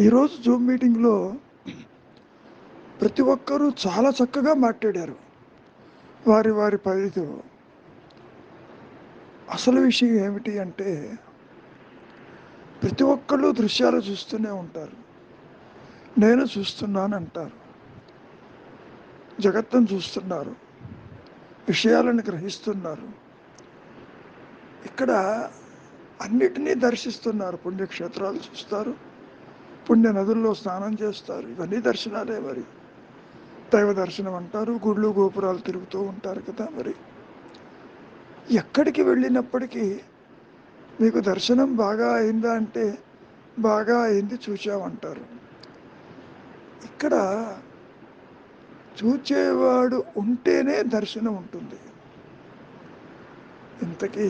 ఈరోజు జూమ్ మీటింగ్లో ప్రతి ఒక్కరూ చాలా చక్కగా మాట్లాడారు వారి వారి పరిధిలో. అసలు విషయం ఏమిటి అంటే, ప్రతి ఒక్కళ్ళు దృశ్యాలు చూస్తూనే ఉంటారు. నేను చూస్తున్నాను అంటారు. జగత్తును చూస్తున్నారు, విషయాలను గ్రహిస్తున్నారు. ఇక్కడ అన్నిటినీ దర్శిస్తున్నారు. పుణ్యక్షేత్రాలు చూస్తారు, పుణ్య నదుల్లో స్నానం చేస్తారు. ఇవన్నీ దర్శనాలే. మరి దైవ దర్శనం అంటారు. గుళ్ళు గోపురాలు తిరుగుతూ ఉంటారు కదా. మరి ఎక్కడికి వెళ్ళినప్పటికీ మీకు దర్శనం బాగా అయిందా అంటే బాగా అయింది, చూచామంటారు. ఇక్కడ చూచేవాడు ఉంటేనే దర్శనం ఉంటుంది. ఇంతకీ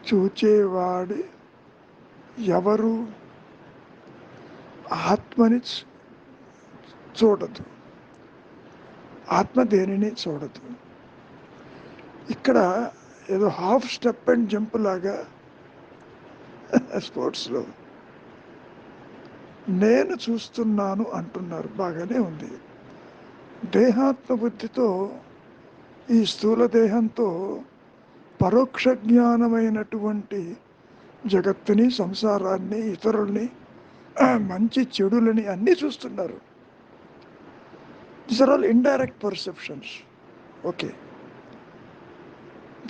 చూచేవాడు ఎవరు? ఆత్మని చూడదు, ఆత్మ దేనిని చూడదు. ఇక్కడ ఏదో హాఫ్ స్టెప్ అండ్ జంప్ లాగా స్పోర్ట్స్లో నేను చూస్తున్నాను అంటున్నారు. బాగానే ఉంది. దేహాత్మ బుద్ధితో, ఈ స్థూల దేహంతో పరోక్ష జ్ఞానమైనటువంటి జగత్తుని, సంసారాన్ని, ఇతరుల్ని, మంచి చెడులని అన్నీ చూస్తున్నారు. This are all indirect perceptions. Okay,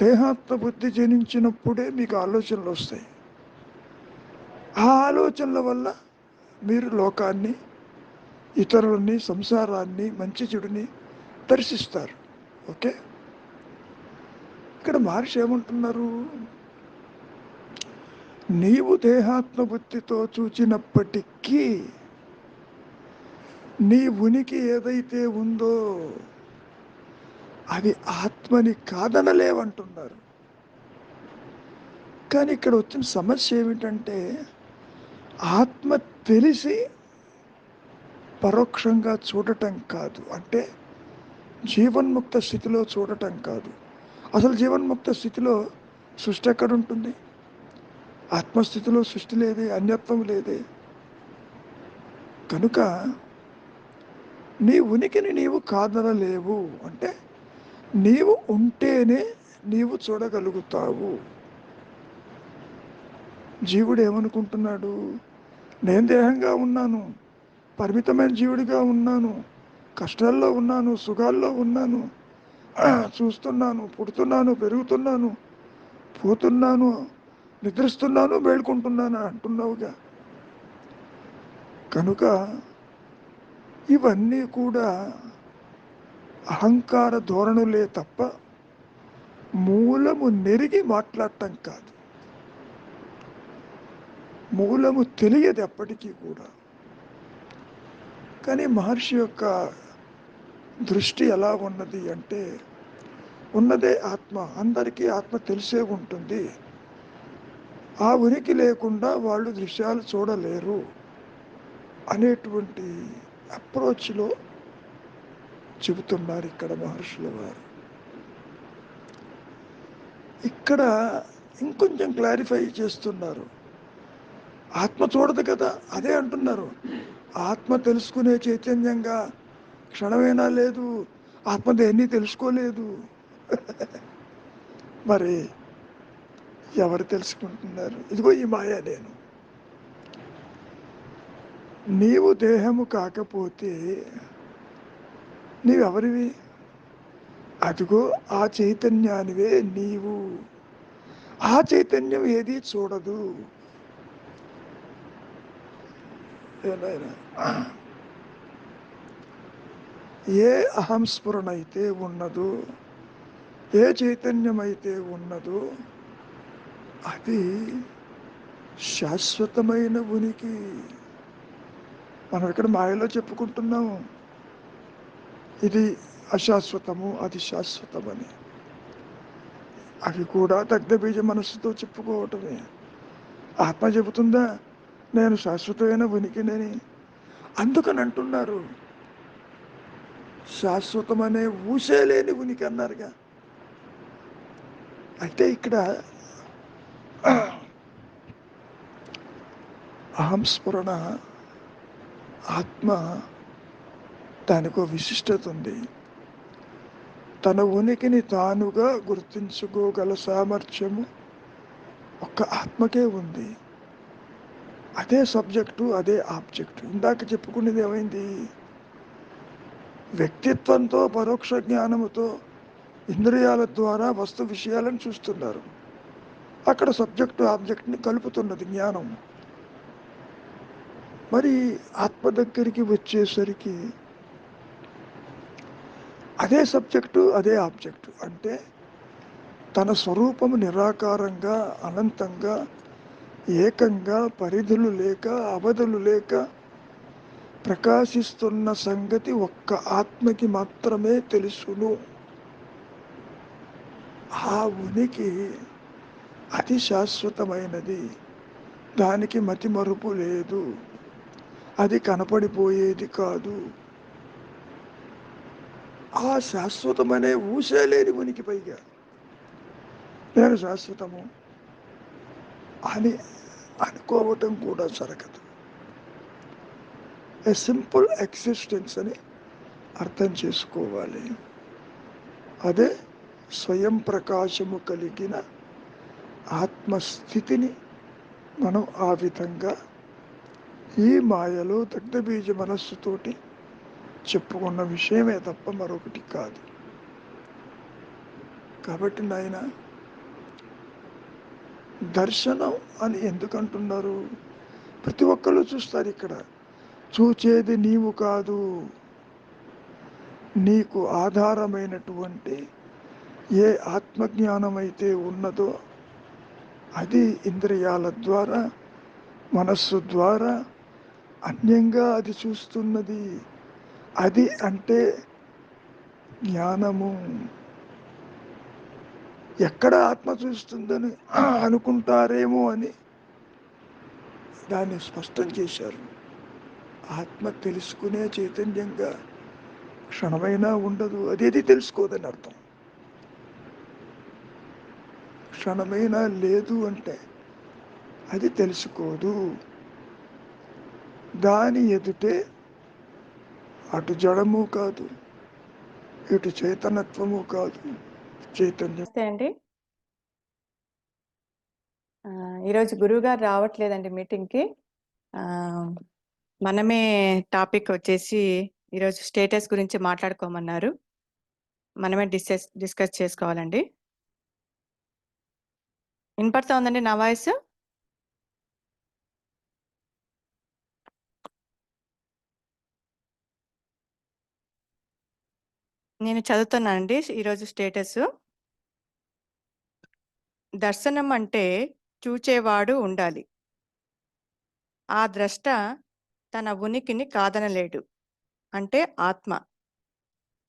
దేహాత్మ బుద్ధి జనించినప్పుడే మీకు ఆలోచనలు వస్తాయి. ఆ ఆలోచనల వల్ల మీరు లోకాన్ని, ఇతరులని, సంసారాన్ని, మంచి చెడుని దర్శిస్తారు. ఓకే, ఇక్కడ మహర్షి ఏమంటున్నారు? నీవు దేహాత్మ బుద్ధితో చూచినప్పటికీ నీ ఉనికి ఏదైతే ఉందో అది ఆత్మని కాదనలేవంటున్నారు. కానీ ఇక్కడ వచ్చిన సమస్య ఏమిటంటే, ఆత్మ తెలిసి పరోక్షంగా చూడటం కాదు, అంటే జీవన్ముక్త స్థితిలో చూడటం కాదు. అసలు జీవన్ముక్త స్థితిలో సృష్టి ఎక్కడుంటుంది? ఆత్మస్థితిలో సృష్టి లేదే, అన్యత్వం లేదే. కనుక నీ ఉనికిని నీవు కాదనలేవు. అంటే నీవు ఉంటేనే నీవు చూడగలుగుతావు. జీవుడు ఏమనుకుంటున్నాడు? నేను దేహంగా ఉన్నాను, పరిమితమైన జీవుడిగా ఉన్నాను, కష్టాల్లో ఉన్నాను, సుఖాల్లో ఉన్నాను, చూస్తున్నాను, పుడుతున్నాను, పెరుగుతున్నాను, పోతున్నాను, నిద్రిస్తున్నాను, మేల్కొంటున్నాను అంటున్నావుగా. కనుక ఇవన్నీ కూడా అహంకార ధోరణులే తప్ప మూలము నెరిగి మాట్లాడటం కాదు. మూలము తెలియదు ఎప్పటికీ కూడా. కానీ మహర్షి యొక్క దృష్టి ఎలా ఉన్నది అంటే, ఉన్నదే ఆత్మ, అందరికీ ఆత్మ తెలిసే ఉంటుంది. ఆ ఉనికి లేకుండా వాళ్ళు దృశ్యాలు చూడలేరు అనేటువంటి అప్రోచ్లో చెబుతున్నారు ఇక్కడ మహర్షుల వారు. ఇక్కడ ఇంకొంచెం క్లారిఫై చేస్తున్నారు. ఆత్మ చూడదు కదా, అదే అంటున్నారు. ఆత్మ తెలుసుకునే చైతన్యంగా క్షణమైనా లేదు, ఆత్మ దేన్ని తెలుసుకోలేదు. మరి ఎవరు తెలుసుకుంటున్నారు? ఇదిగో ఈ మాయ నేను. నీవు దేహము కాకపోతే నీవెవరివి? అదిగో ఆ చైతన్యానివే నీవు. ఆ చైతన్యం ఏది చూడదు. ఏ అహం స్ఫురణ అయితే ఉన్నదో, ఏ చైతన్యం అయితే ఉన్నదో అది శాశ్వతమైన ఉనికి. మనం ఇక్కడ మాయలో చెప్పుకుంటున్నాము, ఇది అశాశ్వతము, అది శాశ్వతమని. అవి కూడా దగ్ధబీజ మనస్సుతో చెప్పుకోవటమే. ఆత్మ చెబుతుందా నేను శాశ్వతమైన ఉనికినని? అందుకని అంటున్నారు, శాశ్వతమనే ఊసే లేని ఉనికి అన్నారుగా. అయితే ఇక్కడ అహం స్ఫురణ ఆత్మ దానికో విశిష్టత ఉంది. తన ఉనికిని తానుగా గుర్తించుకోగల సామర్థ్యము ఒక్క ఆత్మకే ఉంది. అదే సబ్జెక్టు, అదే ఆబ్జెక్టు. ఇందాక చెప్పుకునేది ఏమైంది? వ్యక్తిత్వంతో, పరోక్ష జ్ఞానముతో, ఇంద్రియాల ద్వారా వస్తు విషయాలను చూస్తున్నారు. అక్కడ సబ్జెక్టు ఆబ్జెక్ట్ని కలుపుతున్నది జ్ఞానం. మరి ఆత్మ దగ్గరికి వచ్చేసరికి అదే సబ్జెక్టు, అదే ఆబ్జెక్టు. అంటే తన స్వరూపము నిరాకారంగా, అనంతంగా, ఏకంగా, పరిధులు లేక, అవధులు లేక ప్రకాశిస్తున్న సంగతి ఒక్క ఆత్మకి మాత్రమే తెలుసును. ఆ ఉనికి అతి శాశ్వతమైనది. దానికి మతి మరుపు లేదు. అది కనపడిపోయేది కాదు. ఆ శాశ్వతమనే ఊసే లేని ఉనికి. పైగా నేను శాశ్వతము అని అనుకోవటం కూడా జరగదు. ఏ సింపుల్ ఎగ్జిస్టెన్స్ అని అర్థం చేసుకోవాలి. అదే స్వయం ప్రకాశము కలిగిన ఆత్మస్థితిని మనం ఆ విధంగా ఈ మాయలో దగ్ధబీజ మనస్సుతోటి చెప్పుకున్న విషయమే తప్ప మరొకటి కాదు. కాబట్టి నాయన, దర్శనం అని ఎందుకంటున్నారు? ప్రతి ఒక్కళ్ళు చూస్తారు. ఇక్కడ చూచేది నీవు కాదు, నీకు ఆధారమైనటువంటి ఏ ఆత్మజ్ఞానం అయితే ఉన్నదో అది ఇంద్రియాల ద్వారా, మనస్సు ద్వారా అన్యంగా అది చూస్తున్నది. అది అంటే జ్ఞానము. ఎక్కడ ఆత్మ చూస్తుందని అనుకుంటారేమో అని దాన్ని స్పష్టం చేశారు. ఆత్మ తెలుసుకునే చైతన్యంగా క్షణమైనా ఉండదు. అదేది తెలుసుకోదని అర్థం. క్షణమైనా లేదు అంటే అది తెలుసుకోదు. దాని ఎదుటే అటు జడము కాదు, ఇటు చైతన్యత్వము కాదు, చైతన్యం. నమస్తే అండి. ఈరోజు గురువు గారు రావట్లేదండి మీటింగ్కి. మనమే టాపిక్ వచ్చేసి ఈరోజు స్టేటస్ గురించి మాట్లాడుకోమన్నారు. మనమే డిస్కస్ చేసుకోవాలండి. వినపడతా ఉందండి నా వాయిస్? నేను చదువుతున్నానండి ఈరోజు స్టేటస్. దర్శనం అంటే చూచేవాడు ఉండాలి. ఆ ద్రష్ట తన ఉనికిని కాదనలేడు. అంటే ఆత్మ.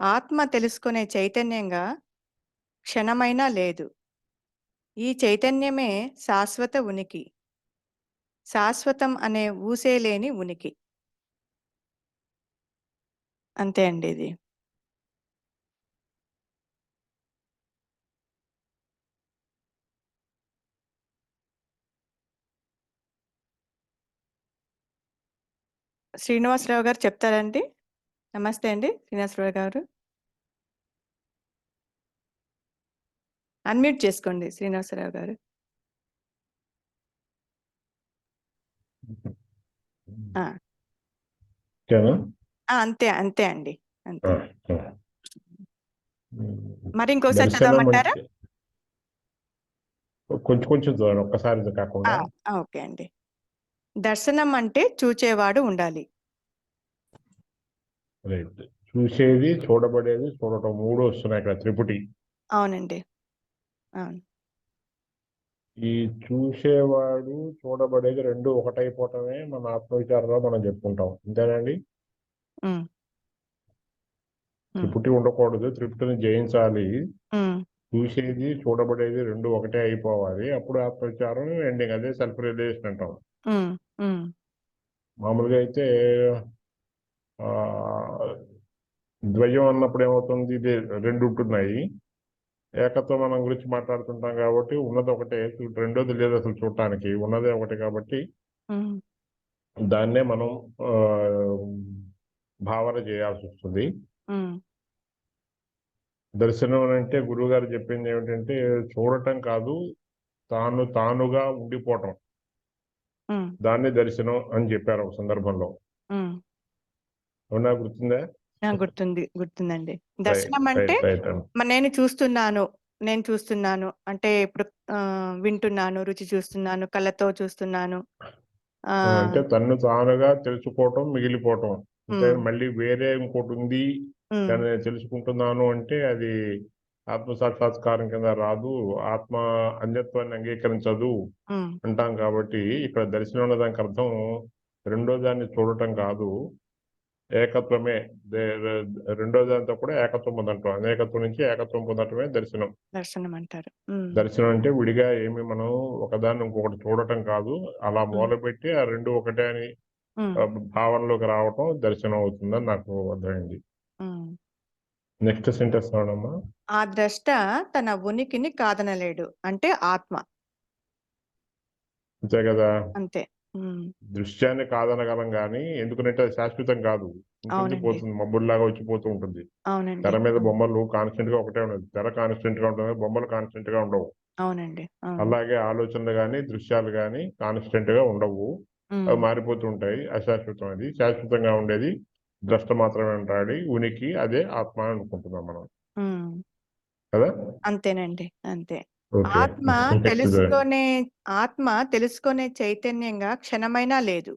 ఆత్మ తెలుసుకునే చైతన్యంగా క్షణమైనా లేదు. ఈ చైతన్యమే శాశ్వత ఉనికి. శాశ్వతం అనే ఊసేలేని ఉనికి. అంతే అండి ఇది. శ్రీనివాసరావు గారు చెప్తారండి. నమస్తే అండి శ్రీనివాసరావు గారు. అన్మ్యూట్ చేసుకోండి శ్రీనివాసరావు గారు. అంతే అంతే అండి, అంతే. మరి ఇంకోసారి చదవమంటారా? కొంచెం కొంచెం ఒక్కసారి కాకుండా. ఓకే అండి. దర్శనం అంటే చూచేవాడు ఉండాలి. రైట్. చూసేది, చూడబడేది, చూడటం మూడు వస్తున్నాయి ఇక్కడ త్రిపుటి. అవునండి, అవును. ఈ చూసేవాడు, చూడబడేది రెండు ఒకటైపోవటమే మన ఆత్మవిచారంలో మనం చెప్పుకుంటాం. అంతేనండి? త్రిపుటి ఉండకూడదు, త్రిపుటిని జయించాలి. చూసేది, చూడబడేది రెండు ఒకటే అయిపోవాలి. అప్పుడు ఆత్మవిచారం ఎండింగ్. అదే సెల్ఫ్ రియలైజేషన్ అంటాం. మామూలుగా అయితే ద్వయం అన్నప్పుడు ఏమవుతుంది? ఇది రెండు ఉంటున్నాయి. ఏకత్వం మనం గురించి మాట్లాడుతుంటాం కాబట్టి ఉన్నది ఒకటే, రెండోది లేదు అసలు చూడటానికి. ఉన్నదే ఒకటి కాబట్టి దాన్నే మనం భావన చేయాల్సి వస్తుంది. ఉమ్, దర్శనం అంటే గురువు గారు చెప్పింది ఏమిటంటే చూడటం కాదు, తానుగా ఉండిపోవటం, ఉమ్, దాన్ని దర్శనం అని చెప్పారు ఒక సందర్భంలో. ఉమ్. అవునా, గుర్తుందా? గుర్తుందండి. రైట్ దర్శనం అంటే రైట్ రైట్ అండి. నేను చూస్తున్నాను అంటే ఇప్పుడు వింటున్నాను, రుచి చూస్తున్నాను, కళ్ళతో చూస్తున్నాను. ఆ అంటే తన్ను తానుగా తెలుసుకోవటం, మిగిలిపోవటం. అంటే ఉమ్, మళ్ళీ వేరే ఇంకోటి ఉంది ఉమ్, దాన్ని నేను తెలుసుకుంటున్నాను అంటే అది ఆత్మ సాక్షాత్కారం కింద రాదు, ఆత్మ అన్యత్వాన్ని అంగీకరించదు ఉమ్, అంటాం. కాబట్టి ఇక్కడ దర్శనం అన్న దానికి అర్థం రెండో దాన్ని చూడటం కాదు, ఏకత్వమే. రెండో దాంతో కూడా ఏకత్వం పొందటం, అనేకత్వం నుంచి ఏకత్వం పొందటమే దర్శనం. దర్శనం అంటారు. దర్శనం అంటే విడిగా ఏమి మనం ఒకదాన్ని ఇంకొకటి చూడటం కాదు, అలా మొదలుపెట్టి ఆ రెండు ఒకటే అని భావనలోకి రావటం దర్శనం అవుతుందని నాకు అర్థమైంది. నెక్స్ట్ సెంటెన్స్ చూడమ్మా. ఆ ద్రష్ట తన ఉనికిని కాదనలేడు అంటే ఆత్మ. అంతే కదా, అంతే. ఉమ్, దృశ్యాన్ని కాదనగలం కానీ ఎందుకంటే అది శాశ్వతం కాదు, ఉంటుంది అవునండి. పోతుంది, మబ్బుల్లాగా వచ్చిపోతూ ఉంటుంది. అవునండి. తెర మీద బొమ్మలు కాన్స్టెంట్ గా ఒకటే ఉండదు, తెర కాన్స్టెంట్ గా ఉంటుంది, బొమ్మలు కాన్స్టెంట్ గా ఉండవు. అవునండి. అవును. అలాగే ఆలోచనలు కానీ దృశ్యాలు కానీ కాన్స్టెంట్ గా ఉండవు, అవి మారిపోతూ ఉంటాయి. అశాశ్వతం. అది శాశ్వతంగా ఉండేది ద్రష్ట మాత్రమే అంటాడు. ఉనికి అదే ఆత్మ అని అనుకుంటున్నాం మనం కదా. అంతేనండి. అంతే. ఓకే, ఆత్మ నెక్స్ట్. తెలుసుకునే చైతన్యంగా క్షణమైనా లేదు.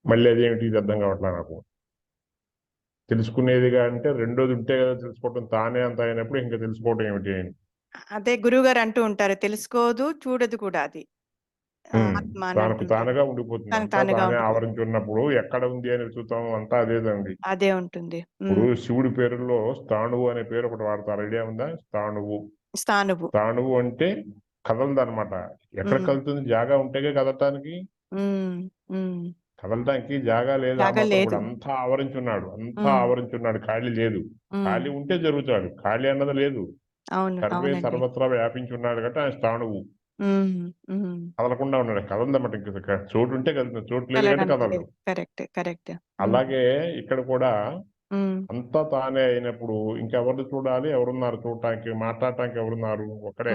మళ్ళీ అదేమిటి, ఇది అర్థం కావట్లా నాకు. తెలుసుకునేదిగా అంటే రెండోది ఉంటే కదా తెలుసుకోవటం, తానే అంత అయినప్పుడు ఇంకా తెలుసుకోవటం ఏమిటి అని. అదే గురువుగారు అంటూ ఉంటారు, తెలుసుకోదు చూడదు కూడా అది ఆత్మ అని తానుకు అంటుంటారు. తానుగా ఉండిపోతుంది, తనకు అంతా తానుగా తానే ఉండిపోతుంది. ఆవరించి ఉన్నప్పుడు ఎక్కడ ఉంది అని వెతుకుతాం, అంతా అదేదండి. అదే ఉంటుంది. ఇప్పుడు శివుడి పేరులో స్థాణువు అనే పేరు ఒకటి వాడతారు, ఐడియా ఉందా? స్థాణువు. స్థానువు. స్థాణువు అంటే కదలదు అనమాట. ఎక్కడ కదులుతుంది? జాగా ఉంటేగా కదలటానికి. కదలటానికి జాగా లేదు, ఆ మాత్రం కూడా. అంతా ఆవరించున్నాడు, అంతా ఆవరించున్నాడు, ఖాళీ లేదు. ఖాళీ ఉంటే జరుగుతాడు, ఖాళీ అన్నది లేదు. సర్వే సర్వత్రా వ్యాపించి ఉన్నాడు కాబట్టి ఆయన స్థాణువు. కదలకుండా ఉన్నాడు, కదలదన్నమాట. ఇంకా చోటు ఉంటే కదులుతుంది, చోటు లేదు కాబట్టి కదలదు. Correct, correct. అలాగే ఇక్కడ కూడా అంతా తానే అయినప్పుడు ఇంకెవరిని చూడాలి? ఎవరున్నారు చూడటానికి? మాట్లాడటానికి ఎవరున్నారు? ఒక్కడే.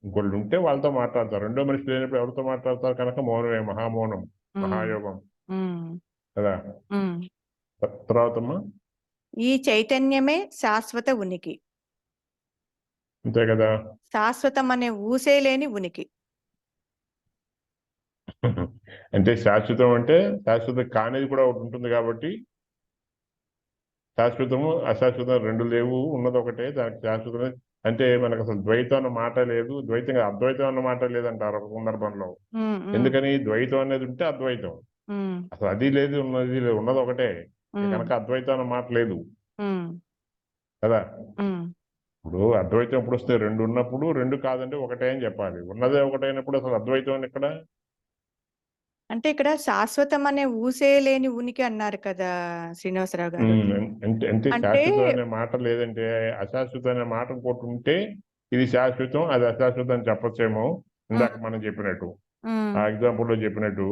ఇంకొళ్ళు ఉంటే వాళ్ళతో మాట్లాడతారు. రెండో మనిషి లేనప్పుడు ఎవరితో మాట్లాడతారు? కనుక మౌనమే, మహామౌనం, మహాయోగం కదా. తర్వాతమ్మా, ఈ చైతన్యమే శాశ్వత ఉనికి. అంతే కదా. శాశ్వతం అనే ఊసేలేని ఉనికి. అంటే శాశ్వతం అంటే శాశ్వతం కానిది కూడా ఒకటి ఉంటుంది కాబట్టి, శాశ్వతము అశాశ్వతం రెండు లేవు, ఉన్నది ఒకటే. దానికి శాశ్వతం అంటే మనకు అసలు ద్వైతం అన్న మాట లేదు, ద్వైతంగా అద్వైతం అన్న మాట లేదంటారు ఒక సందర్భంలో. ఎందుకని? ద్వైతం అనేది ఉంటే అద్వైతం, అసలు అది లేదు, ఉన్నది లేదు, ఉన్నది ఒకటే కనుక అద్వైతం అన్న మాట లేదు కదా. ఇప్పుడు అద్వైతం ఎప్పుడు వస్తే రెండు ఉన్నప్పుడు, రెండు కాదంటే ఒకటే అని చెప్పాలి. ఉన్నదే ఒకటైనప్పుడు అసలు అద్వైతం అని ఎక్కడ? అంటే ఇక్కడ శాశ్వతం అనే ఊసేలేని ఉనికి అన్నారు కదా శ్రీనివాసరావు గారు. అంటే శాశ్వతం అనే మాట లేదంటే అశాశ్వతం అనే మాట ఇంకోటి ఉంటే ఇది శాశ్వతం, అది అశాశ్వతం అని చెప్పచ్చేమో. ఇందాక మనం చెప్పినట్టు, ఆ ఎగ్జాంపుల్ లో చెప్పినట్టు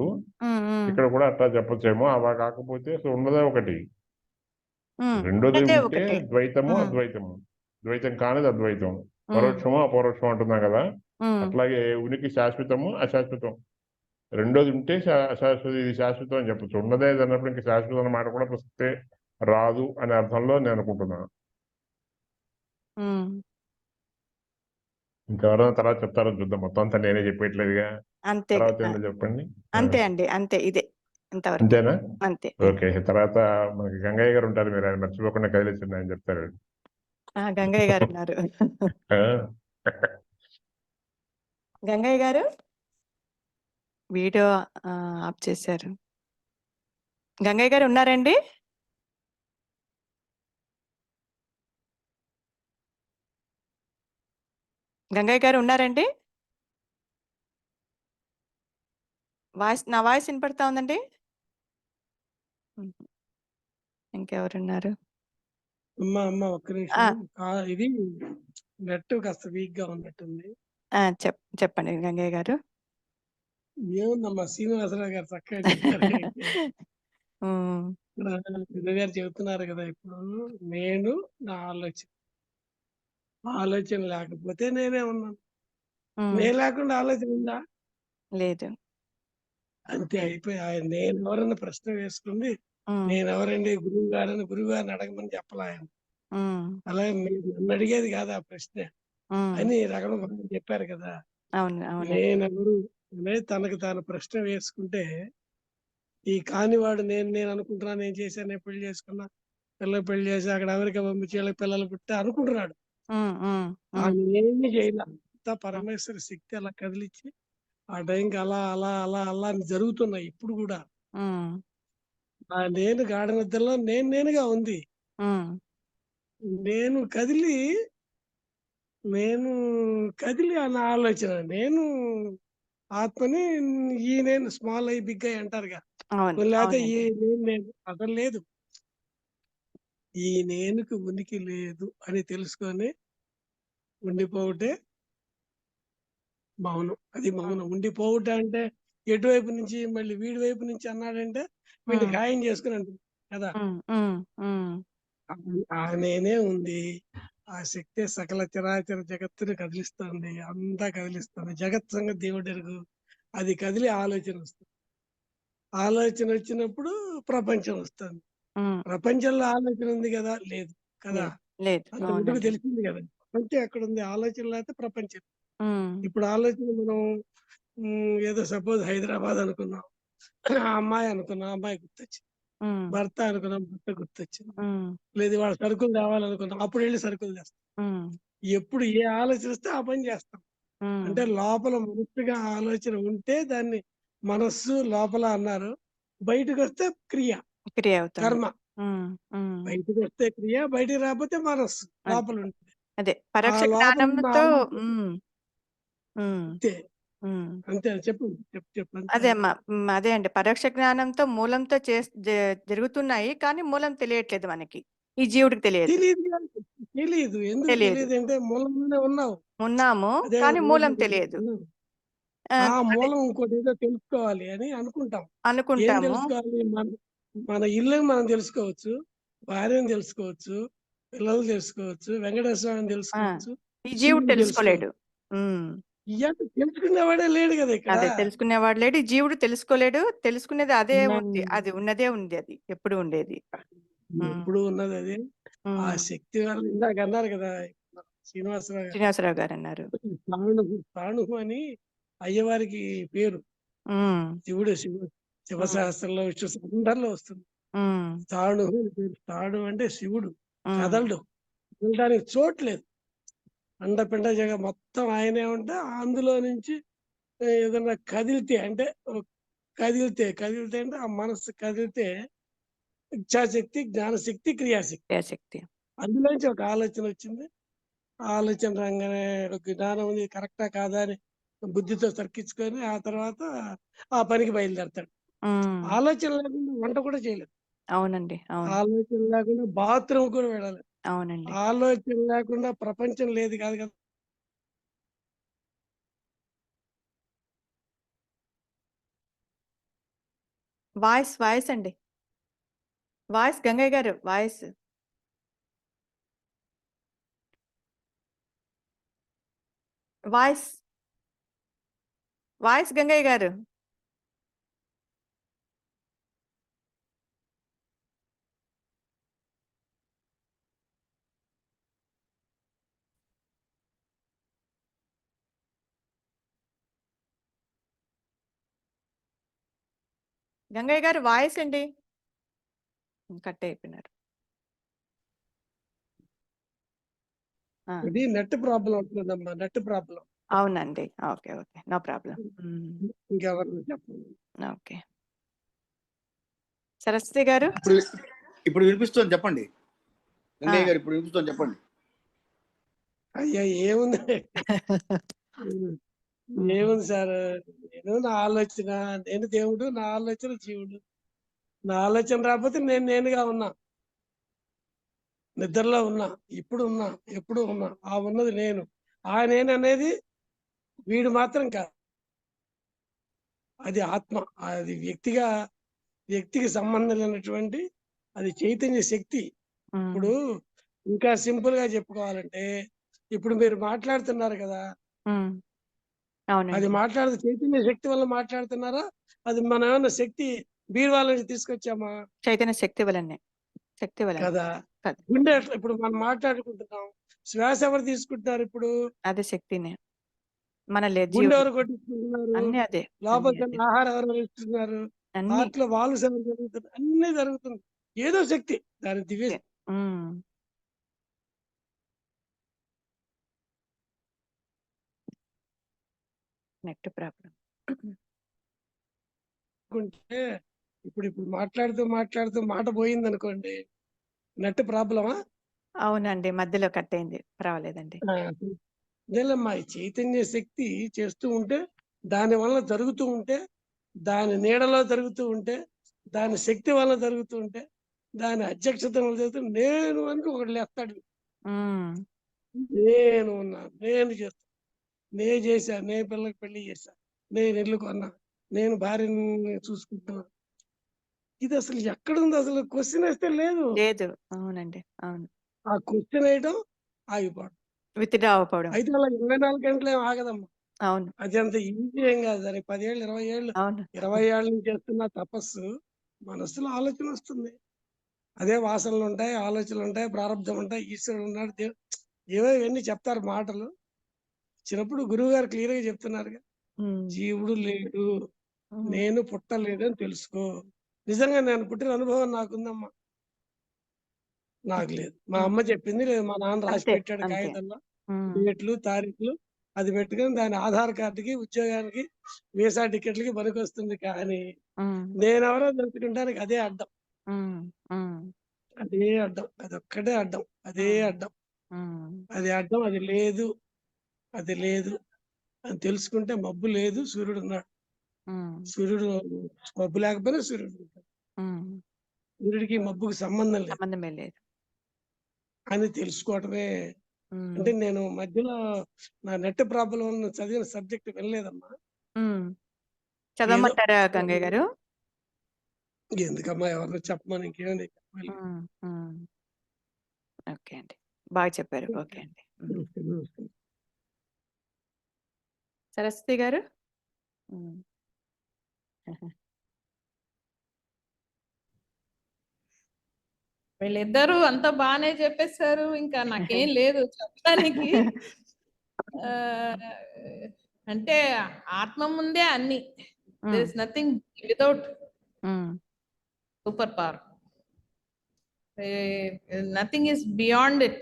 ఇక్కడ కూడా అట్లా చెప్పచ్చేమో. అలా కాకపోతే అసలు ఉన్నదే ఒకటి, రెండోది ఉంటే ద్వైతము అద్వైతము, ద్వైతం కానిది అద్వైతం, పరోక్షము అపరోక్షం అంటున్నాం కదా. అట్లాగే ఉనికి శాశ్వతము అశాశ్వతం, రెండోది ఉంటే అశాశ్వతం, ఇది శాశ్వతం అని చెప్పచ్చు. ఉన్నదే అన్నప్పుడు ఇంకా శాశ్వతం అన్న మాట కూడా వస్తే రాదు అనే అర్థంలో నేను అనుకుంటున్నాను. ఇంకెవరైనా తర్వాత చెప్తారో చూద్దాం, మొత్తం అంతా నేనే చెప్పేట్లేదుగా. తర్వాత ఏంటో చెప్పండి. అంతే అండి, అంతే, ఇదే అంతవరకు. అంతేనా? అంతే. ఓకే, తర్వాత మనకి గంగయ్య గారు ఉంటారు, మీరు ఆయన మర్చిపోకుండా కదిలేసింది ఆయన చెప్తారు. గంగయ్య గారు ఉన్నారు. గంగయ్య గారు వీడియో ఆఫ్ చేశారు. గంగయ్య గారు ఉన్నారండి? గంగయ్య గారు ఉన్నారండి? నా వాయిస్ వినపడతా ఉందండి? ఇంకెవరున్నారు? అమ్మ ఒక్క నిమిషం, ఇది నెట్ కాస్త వీక్ గా ఉన్నట్టుంది. చెప్పండి గంగయ్య గారు. ఏముందమ్మా శ్రీనివాసరావు గారు చక్కగా చెప్పారు. ఉమ్, ఇక్కడ గురుగారు చెబుతున్నారు కదా, ఇప్పుడు నేను నా ఆలోచన లేకపోతే నేనే ఉన్నాను. ఉమ్, నేను లేకుండా ఆలోచన ఉందా? లేదు. అంతే అయిపోయి. ఆయన నేను ఎవరన్నా ప్రశ్న వేసుకుంది, ఉమ్, నేనెవరండి గురువు గారిని అడగమని చెప్పలే ఆయన. ఉమ్, అలాగే మీరు నన్ను అడిగేది కాదు ఆ ప్రశ్న ఉమ్, అని రగడ చెప్పారు కదా. అవును, అవునండి. నేనెవరు అనేది తనకు తాను ప్రశ్న వేసుకుంటే, ఈ కానివాడు నేను అనుకుంటున్నా, నేను చేశాను, నేను పెళ్లి చేసుకున్నా, పిల్లకి పెళ్లి చేసి అక్కడ అమెరికా పంపించి వీళ్ళకి పిల్లలు పుట్టే అనుకుంటున్నాడు. ఉమ్, ఉమ్, ఉమ్, ఆయన ఏమీ చేయలే. అంతా ఉమ్, పరమేశ్వర శక్తి అలా కదిలిచ్చి ఆ టైంకి అలా అలా అలా అలా అని జరుగుతున్నాయి ఇప్పుడు కూడా. ఉమ్, ఆ నేను గాఢ నిద్రలో నేనుగా ఉంది. ఉమ్, నేను కదిలి నేను కదిలి నా ఆలోచన నేను ఆత్మని, ఈ నేను స్మాల్ ఐ బిగ్ ఐ అంటారుగా. అవును, లేకపోతే ఈ అవునండి. నేను అసలు లేదు. ఈ నేనుకి ఉనికి లేదు అని తెలుసుకొని ఉండిపోవుటే మౌనం. అది ఉమ్, మౌనం. ఉండిపోవుట అంటే ఎటువైపు నుంచి మళ్ళీ వీడి వైపు నుంచి అన్నాడంటే వీడిని ఉమ్, ఖాయం చేసుకుని అంటుంది కదా. ఉమ్, ఉమ్, ఉమ్, ఆ నేనే ఉంది. ఆ శక్తే సకల చరాచర జగత్తుని కదిలిస్తుంది. అంతా కదిలిస్తుంది. జగత్ సంగతి దేవుడు ఎరుగు. అది కదిలి ఆలోచన వస్తుంది. ఆలోచన వచ్చినప్పుడు ప్రపంచం వస్తుంది. ఉమ్, ప్రపంచంలో ఆలోచన ఉంది కదా? లేదు కదా. లేదు, లేదు, అంత ముందుకు అవునండి. తెలిసింది కదా. ప్రపంచం ఎక్కడుంది? ఆలోచన లేకపోతే ప్రపంచం. ఉమ్, ఇప్పుడు ఆలోచన మనం ఏదో సపోజ్ హైదరాబాద్ అనుకున్నాం. ఆ అమ్మాయి అనుకున్నాం, ఆ అమ్మాయి గుర్తొచ్చింది. ఉమ్, భర్త అనుకున్నాం, భర్త గుర్తొచ్చింది. ఉమ్, లేదు ఇవాళ సరుకులు తేవాలనుకున్నాం, అప్పుడు వెళ్ళి సరుకులు తెస్తాం. ఉమ్, ఎప్పుడు ఏ ఆలోచన వస్తే ఆ పని చేస్తాం. ఉమ్, అంటే లోపల మనస్సుగా ఆలోచన ఉంటే దాన్ని మనస్సు లోపల అన్నారు. బయటకు వస్తే క్రియ, క్రియ అవుతుంది. కర్మ. ఉమ్, ఉమ్, బయటకు వస్తే క్రియ, బయటికి రాకపోతే మనస్సు అదే, లోపల ఉంటుంది. అదే ఆ పరోక్ష లోపల ఉన్న జ్ఞానంతో. ఆలోచన ఉమ్, ఉమ్, అంతే. ఉమ్, అంతే చెప్పు చెప్పు చెప్పు అంతే. అదే అమ్మా. అదే అండి, పరోక్ష జ్ఞానంతో మూలంతో జరుగుతున్నాయి, కానీ మూలం తెలియట్లేదు మనకి. ఈ జీవుడికి తెలియదు. తెలియదు కాదు. తెలియదు ఎందుకు తెలియదు. తెలియదు అంటే మూలంలోనే ఉన్నావు. ఉన్నాము, అదే కానీ రోజు మూలం తెలియదు. ఉన్నావు. ఆ, ఆ అదే మూలం ఇంకోటి ఏదో తెలుసుకోవాలి అని అనుకుంటాం. ఏం అనుకుంటాము. తెలుసుకోవాలి? మన మన ఇల్లుని మనం తెలుసుకోవచ్చు, భార్యను తెలుసుకోవచ్చు, పిల్లలు తెలుసుకోవచ్చు, వెంకటేశ్వర స్వామిని ఆ, తెలుసుకోవచ్చు, ఈ జీవుడు శివుని తెలుసుకోవచ్చు. తెలుసుకోలేడు. ఉమ్, ఇవన్నీ తెలుసుకునేవాడే లేడు కదా ఇక్కడ. అదే తెలుసుకునేవాడు లేడు. ఈ జీవుడు తెలుసుకోలేడు. తెలుసుకునేది అదే ఉంది. నా- అది ఉన్నదే ఉంది. అది ఎప్పుడు ఉండేది. ఉమ్, ఎప్పుడు ఉన్నది అదే. ఆ ఉమ్, శక్తి వల్ల ఇందాక అన్నారు కదా శ్రీనివాసరావు గారు, శ్రీనివాసరావు గారు అన్నారు. తాణుహు అని అయ్యవారికి పేరు. ఉమ్, శివ ఉమ్, శివశాస్త్రంలో విష్ణు అందరిలో వస్తుంది. ఉమ్, తాణుహు అని పేరు. తాడు అంటే శివుడు ఉమ్, కదలడు. కదలడానికి చోట్లేదు. అండపిండ జగ మొత్తం ఆయనే ఉంటే అందులో నుంచి ఏదన్నా కదిలితే అంటే కదిలితే అంటే ఆ మనస్సు కదిలితే ఇచ్ఛాశక్తి, జ్ఞానశక్తి, క్రియాశక్తి. క్రియాశక్తి. అందులోంచి ఒక ఆలోచన వచ్చింది. ఆ ఆలోచన రాగానే ఒక జ్ఞానం ఉంది, కరెక్టా కాదా అని బుద్ధితో తర్కించుకొని ఆ తర్వాత ఆ పనికి బయలుదేరతాడు. ఉమ్, ఆలోచన లేకుండా వంట కూడా చేయలేదు. అవునండి, అవును, ఆలోచన లేకుండా బాత్రూమ్ కూడా వెళ్ళాలి. అవునండి. ఆలోచన లేకుండా ప్రపంచం లేదు కాదు కదా. వాయిస్ అండి. వాయిస్ గంగయ్య గారు, వాయిస్ వాయిస్ వాయిస్ గంగయ్య గారు. గంగయ్య గారు వాయిస్ అండి. కట్ అయిపోయినారు. ఆ, ఇది నెట్ ప్రాబ్లం అవుతుందమ్మా, నెట్ ప్రాబ్లం. అవునండి. Okay, okay, no problem. ఇంకెవరు చెప్పండి. ఓకే, సరస్వతి గారు. ఇప్పుడు ఇప్పుడు వినిపిస్తుంది చెప్పండి. ఆ, వెంకయ్య గారు ఇప్పుడు వినిపిస్తుంది చెప్పండి. అయ్యా ఏముంది, ఏముంది సార్. నేను నా ఆలోచన, నేను దేవుడు, నా ఆలోచన జీవుడు. నా ఆలోచన రాకపోతే నేనుగా ఉన్నా, నిద్రలో ఉన్నా, ఇప్పుడు ఉన్నా, ఎప్పుడు ఉన్నా. ఆ ఉన్నది నేను. ఆ నేను అనేది వీడు మాత్రం కాదు. అది ఆత్మ. అది వ్యక్తికి సంబంధం లేనటువంటి అది చైతన్య శక్తి. ఇప్పుడు ఇంకా సింపుల్ గా చెప్పుకోవాలంటే, ఇప్పుడు మీరు మాట్లాడుతున్నారు కదా, అది అవునండి. మాట్లాడితే చైతన్య శక్తి వల్ల మాట్లాడుతున్నారా? అది మనం ఏమన్నా శక్తి బీరువాల నుంచి తీసుకొచ్చామా? చైతన్య శక్తి వలనే. శక్తి వలన. కదా. కదా. గుండె ఇప్పుడు మనం మాట్లాడుకుంటున్నాం, శ్వాస ఎవరు తీసుకుంటున్నారు ఇప్పుడు? అదే శక్తినే. మన గుండె జీవుడు ఎవరు కొట్టిస్తున్నారు? అన్ని అదే. లోపలికి అన్ని ఆహారం ఎవరు ఇస్తున్నారు? అన్ని హార్ట్ లో వాల్వ్స్ ఎవరు జరుగుతుంది? అన్ని జరుగుతుంది. ఏదో శక్తి, దాని దివ్య శక్తి. Net problem. అనుకుంటే ఇప్పుడు మాట్లాడుతూ మాట పోయింది అనుకోండి, నెట్ ప్రాబ్లమా? అవునండి, మధ్యలో కట్ అయింది, పర్వాలేదండి. అదేలేమ్మా, ఈ చైతన్య శక్తి చేస్తూ ఉంటే, దాని వల్ల జరుగుతూ ఉంటే, దాని నీడలో జరుగుతూ ఉంటే, దాని శక్తి వల్ల జరుగుతూ ఉంటే, దాని అధ్యక్షత వల్ల జరుగుతూ, నేను అని ఒకటి లేస్తాడు. నేను ఉన్నా, నేను చేస్తా, నేను చేశా, నేను పిల్లకి పెళ్లి చేశా, నేను ఇల్లు కొన్నా, నేను భార్యని చూసుకుంటున్నా. ఇది అసలు ఎక్కడుంది? అసలు క్వశ్చన్ వేస్తే లేదు. లేదు. అవునండి, అవును. ఆ క్వశ్చన్ వేయడం, ఆగిపోవడం. విత్డ్రా అవ్వకపోవడం. అయితే అలా 24 గంటలు ఏం ఆగదమ్మా. అవును, అది అంత ఈజీ ఏం కాదు. దానికి 10 ఏళ్ళు, 20 ఏళ్ళు, అవును. 20 ఏళ్ళ నుంచి చేస్తున్న తపస్సు మనస్సులో ఆలోచన వస్తుంది. అదే వాసనలు ఉంటాయి, ఆలోచనలు ఉంటాయి, ప్రారంధం ఉంటాయి, ఈశ్వరుడు ఉన్నాడు, ఏవో ఇవన్నీ చెప్తారు మాటలు. చిన్నప్పుడు గురువు గారు క్లియర్ గా చెప్తున్నారుగా, జీవుడు లేడు, నేను పుట్టలేదు అని తెలుసుకో. నిజంగా నేను పుట్టిన అనుభవం నాకుందమ్మా. నాకు లేదు. మా అమ్మ చెప్పింది, లేదు మా నాన్న రాసి అంతే, పెట్టాడు అంతే. కాగితంలో, డేట్లు, తారీఖులు, అది పెట్టుకొని దాని ఆధార్ కార్డుకి, ఉద్యోగానికి, వీసా టికెట్లకి పనికొస్తుంది. కానీ నేనెవరో తెలుసుకుంటానికి అదే అడ్డం. అదే అడ్డం, అదొక్కటే అడ్డం, అదే అడ్డం, అది అడ్డం. అది లేదు, అది లేదు అని తెలుసుకుంటే మబ్బు లేదు, సూర్యుడు ఉన్నాడు. సూర్యుడు మబ్బు లేకపోయినా సూర్యుడు ఉంటాడు. సూర్యుడికి మబ్బుకి సంబంధం లేదు సంబంధమే లేదు. అని తెలుసుకోవటమే. అంటే నేను మధ్యలో నా నెట్ ప్రాబ్లం చదివిన సబ్జెక్ట్ వినలేదమ్మా. చదవమంటారా గంగయ్య గారు? ఎందుకమ్మా, ఎవరిని చెప్పమని, ఇంకేమైంది? ఓకే అండి, బాగా చెప్పారు. ఓకే అండి. సరస్వతి గారు. వీళ్ళిద్దరూ అంత బాగానే చెప్పేశారు, ఇంకా నాకేం లేదు చెప్పడానికి. అంటే ఆత్మ ముందే అన్ని, there is nothing without super power, nothing is beyond it.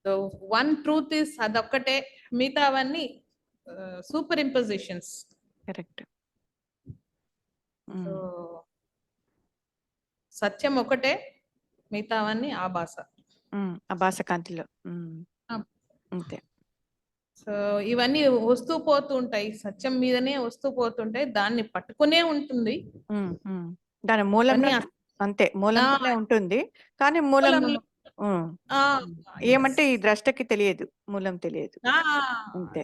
So one truth is అదొక్కటే, మిగతావన్నీ సూపర్ ఇంపోజిషన్స్. కరెక్ట్. సో సత్యం ఒకటే, మిగతావన్నీ ఆభాస. ఆభాస కాంతిలో. అంతే. సో ఇవన్నీ వస్తూ పోతూ ఉంటాయి, సత్యం మీదనే వస్తూ పోతుంటాయి, దాన్ని పట్టుకునే ఉంటుంది. దాని మూలం అంతే, మూలంలోనే ఉంటుంది. కానీ మూలం ఏమంటే ఈ ద్రష్టకి తెలియదు, మూలం తెలియదు. అంతే.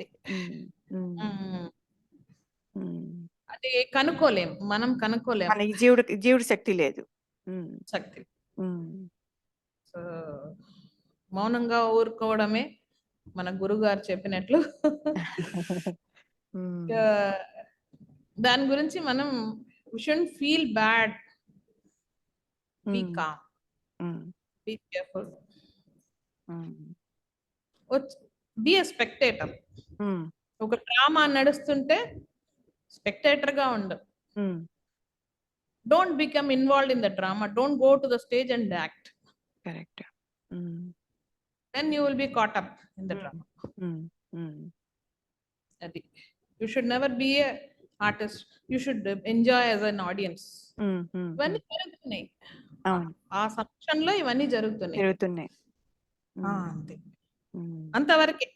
అది కనుక్కోలేం, మనం కనుక్కోలేం. మన జీవుడి శక్తి లేదు, శక్తి. సో మౌనంగా ఊరుకోవడమే మన గురుగారు చెప్పినట్లు. దాని గురించి మనం we shouldn't feel bad, be calm, be careful, be a spectator. ఒక డ్రామా నడుస్తుంటే స్పెక్టేటర్ గా ఉండు. Don't become involved in the drama, don't go to the stage and act. Correct. Then you will be caught up in the drama. You should never be a artist, you should enjoy as an audience. ఇవన్నీ జరుగుతున్నాయి, ఆ సమక్షంలో ఇవన్నీ జరుగుతున్నాయి. అంతే, అంతవరకే.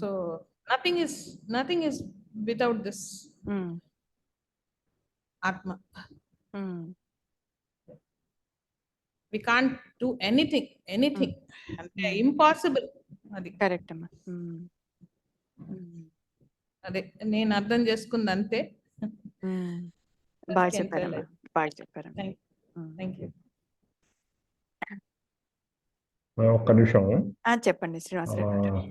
So nothing is without this atma. We can't do anything అంటే impossible. అది కరెక్ట్ అమ్మా. అదే నేను అర్థం చేసుకుంది అంతే. బాగా చెప్పారమ్మా, బాగా చెప్పారమ్మా. Thank you. ఒక్క నిమిషం. చెప్పండి శ్రీనివాసరావు గారు.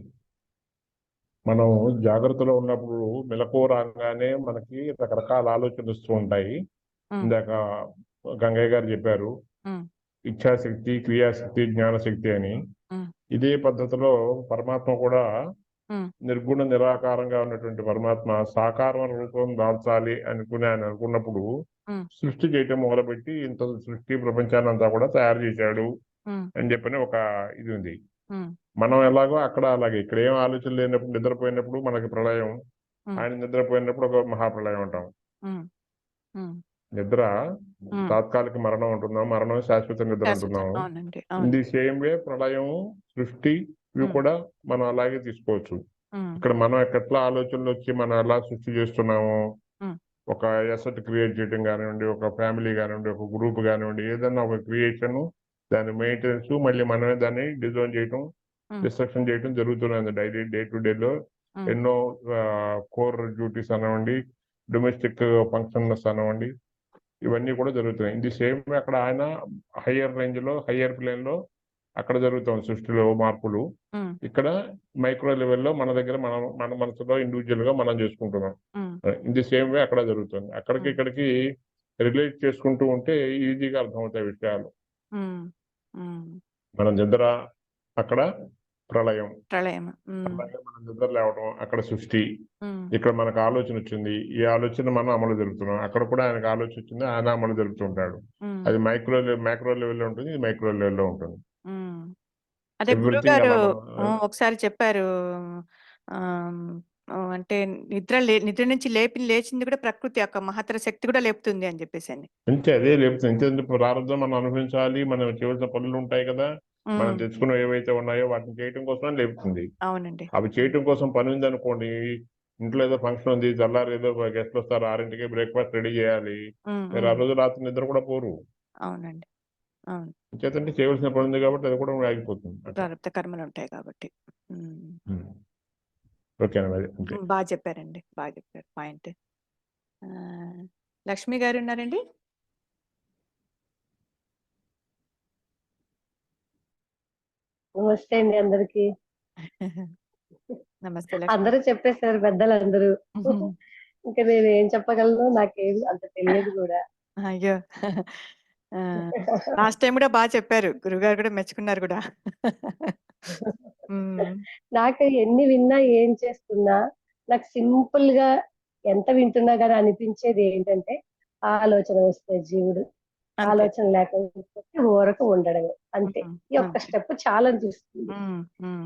మనం జాగ్రత్తలో ఉన్నప్పుడు మెలకువ రాగానే మనకి రకరకాల ఆలోచనలు వస్తూ ఉంటాయి. ఇందాక గంగయ్య గారు చెప్పారు ఇచ్ఛాశక్తి, క్రియాశక్తి, జ్ఞానశక్తి అని. ఇదే పద్ధతిలో పరమాత్మ కూడా నిర్గుణ నిరాకారంగా ఉన్నటువంటి పరమాత్మ సాకారం రూపం దాల్చాలి ఆయన అనుకున్నప్పుడు సృష్టి చేయటం మొదలుపెట్టి ఇంత సృష్టి ప్రపంచాన్ని అంతా కూడా తయారు చేశాడు అని చెప్పని ఒక ఇది ఉంది. మనం ఎలాగో అక్కడ అలాగే ఇక్కడ ఏం ఆలోచన లేనప్పుడు నిద్రపోయినప్పుడు మనకి ప్రళయం, ఆయన నిద్రపోయినప్పుడు ఒక మహాప్రళయం అంటాం. నిద్ర తాత్కాలిక మరణం ఉంటున్నాం, మరణం శాశ్వత నిద్ర అంటున్నాం. ఇన్ ది సేమ్ వే ప్రళయం, సృష్టి ఇవి కూడా మనం అలాగే తీసుకోవచ్చు. ఇక్కడ మనం ఎట్లా ఆలోచనలు వచ్చి మనం ఎలా సృష్టి చేస్తున్నాము, ఒక ఎసెట్ క్రియేట్ చేయడం కానివ్వండి, ఒక ఫ్యామిలీ కానివ్వండి, ఒక గ్రూప్ కానివ్వండి, ఏదన్నా ఒక క్రియేషన్, దాని మెయింటెనెన్స్, మళ్ళీ మనమే దాన్ని డిజైన్ చేయటం, డిస్ట్రక్షన్ చేయటం జరుగుతున్నది డే టు డేలో. ఎన్నో కోర్ డ్యూటీస్ అనవండి, డొమెస్టిక్ ఫంక్షన్స్ అనవండి, ఇవన్నీ కూడా జరుగుతున్నాయి. ఇది సేమ్ అక్కడ ఆయన హయ్యర్ రేంజ్ లో, హయ్యర్ ప్లేన్ లో అక్కడ జరుగుతుంది సృష్టిలో మార్పులు. ఇక్కడ మైక్రో లెవెల్లో మన దగ్గర మన మనసులో ఇండివిజువల్ గా మనం చేసుకుంటున్నాం. ఇది సేమ్ వే అక్కడ జరుగుతుంది. అక్కడికి ఇక్కడికి రిలేట్ చేసుకుంటూ ఉంటే ఈజీగా అర్థమవుతాయి విషయాలు. మన నిద్ర అక్కడ ప్రళయం, మనం నిద్ర లేవటం అక్కడ సృష్టి. ఇక్కడ మనకు ఆలోచన వచ్చింది, ఈ ఆలోచన మనం అమలు జరుపుతున్నాం. అక్కడ కూడా ఆయనకు ఆలోచన వచ్చింది, ఆయన అమలు జరుపుతుంటాడు. అది మైక్రో లెవెల్లో ఉంటుంది, ఇది మైక్రో లెవెల్లో ఉంటుంది. అదే గురువు గారు ఒకసారి చెప్పారు, అంటే నిద్ర నుంచి లేచింది కూడా ప్రకృతి యొక్క మహత్తర శక్తి కూడా లేపుతుంది అని చెప్పేసి. అంతే, అదే లేపుతుంది. ఇంత ప్రారంభం మనం అనుభవించాలి, మనం చేయవలసిన పనులు ఉంటాయి కదా, మనం తెచ్చుకున్న ఏవైతే ఉన్నాయో వాటిని చేయటం కోసం లేపుతుంది. అవునండి. అవి చేయటం కోసం పని ఉంది అనుకోండి, ఇంట్లో ఏదో ఫంక్షన్ ఉంది, తెల్లారు ఏదో గెస్ట్లు వస్తారు, 6ంటికి బ్రేక్ఫాస్ట్ రెడీ చేయాలి, మీరు ఆ రోజు రాత్రి నిద్ర కూడా పోరు. అవునండి, అవును. చేతంటే చేయవలసిన పని ఉంది కాబట్టి అది కూడా ఆగిపోతుంది. ప్రారంభ కర్మలు ఉంటాయి కాబట్టి. ఓకేనా? బాగా చెప్పారండి, బాగా చెప్పారు పాయింట్. లక్ష్మి గారు ఉన్నారండి? నమస్తే అండి అందరికి. నమస్తే. అందరూ చెప్పేశారు పెద్దలందరూ. ఇంకా నేను ఏం చెప్పగలను, నాకేం అంత తెలియదు కూడా. అయ్యో, లాస్ట్ టైం కూడా బాగా చెప్పారు, గురుగారు కూడా మెచ్చుకున్నారు కూడా. నాకు ఎన్ని విన్నా ఏం చేస్తున్నా నాకు సింపుల్ గా ఎంత వింటున్నా కానీ అనిపించేది ఏంటంటే, ఆలోచన వస్తే జీవుడు, ఆలోచన లేకపోతే ఊరకు ఉండడమే, అంతే. ఈ ఒక్క స్టెప్ చాలా అనిపిస్తుంది.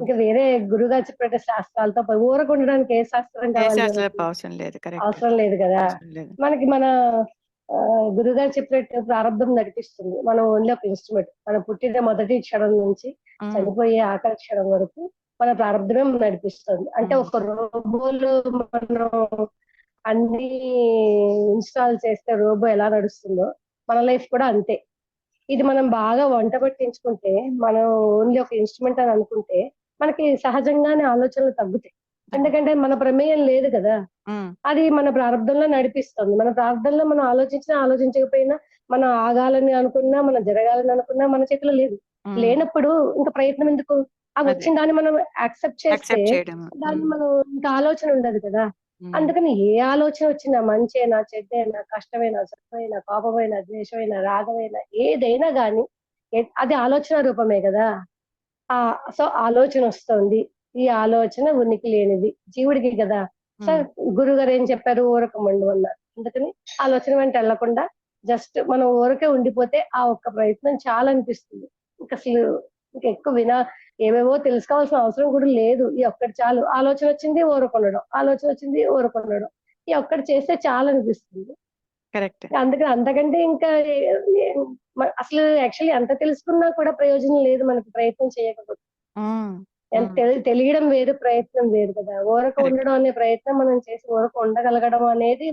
ఇంకా వేరే గురుగారు చెప్పే శాస్త్రాలతో ఊరకు ఉండడానికి ఏ శాస్త్రం కావాలి? అవసరం లేదు కదా. మనకి మన గురుగారు చెప్పినట్టు ప్రారంభం నడిపిస్తుంది. మనం ఓన్లీ ఒక ఇన్స్ట్రుమెంట్. మనం పుట్టిన మొదటి క్షణం నుంచి చనిపోయే ఆఖరి క్షణం వరకు మన ప్రారంభమే నడిపిస్తుంది. అంటే ఒక రోబోలో మనం అన్ని ఇన్స్టాల్ చేస్తే రోబో ఎలా నడుస్తుందో మన లైఫ్ కూడా అంతే. ఇది మనం బాగా వంట పట్టించుకుంటే, మనం ఓన్లీ ఒక ఇన్స్ట్రుమెంట్ అని అనుకుంటే మనకి సహజంగానే ఆలోచనలు తగ్గుతాయి. ఎందుకంటే మన ప్రమేయం లేదు కదా, అది మన ప్రారంభంలో నడిపిస్తుంది. మన ప్రారంభంలో మనం ఆలోచించినా ఆలోచించకపోయినా, మనం ఆగాలని అనుకున్నా, మనం జరగాలని అనుకున్నా మన చేతిలో లేదు. లేనప్పుడు ఇంకా ప్రయత్నం ఎందుకు? ఆ వచ్చిన దాన్ని మనం యాక్సెప్ట్ చేస్తే దాన్ని మనం ఇంకా ఆలోచన ఉండదు కదా. అందుకని ఏ ఆలోచన వచ్చినా, మంచైనా చెడ్డైనా, కష్టమైనా సుఖమైనా, కోపమైనా, ద్వేషమైనా, రాగమైనా, ఏదైనా గాని అది ఆలోచన రూపమే కదా. సో ఆలోచన వస్తుంది. ఈ ఆలోచన ఉనికి లేనిది జీవుడికి కదా. సో గురుగారు ఏం చెప్పారు? ఊరకమండు అన్నారు. అందుకని ఆలోచన వెంట వెళ్లకుండా జస్ట్ మనం ఊరకే ఉండిపోతే ఆ ఒక్క ప్రయత్నం చాలా అనిపిస్తుంది. ఇంకా అసలు ఇంకా ఎక్కువ ఏవేవో తెలుసుకోవాల్సిన అవసరం కూడా లేదు. ఈ ఒక్కటి చాలు. ఆలోచన వచ్చింది ఊరకొండడం, ఆలోచన వచ్చింది ఊరకొండడం, ఈ ఒక్కటి చేస్తే చాలా అనిపిస్తుంది. అందుకని అంతకంటే ఇంకా అసలు యాక్చువల్లీ అంత తెలుసుకున్నా కూడా ప్రయోజనం లేదు మనకి ప్రయత్నం చేయకపోతే. తెలియడం వేరు, ప్రయత్నం వేరు కదా. ఊరక ఉండడం అనే ప్రయత్నం మనం చేసి ఊరక ఉండగలగడం అనేది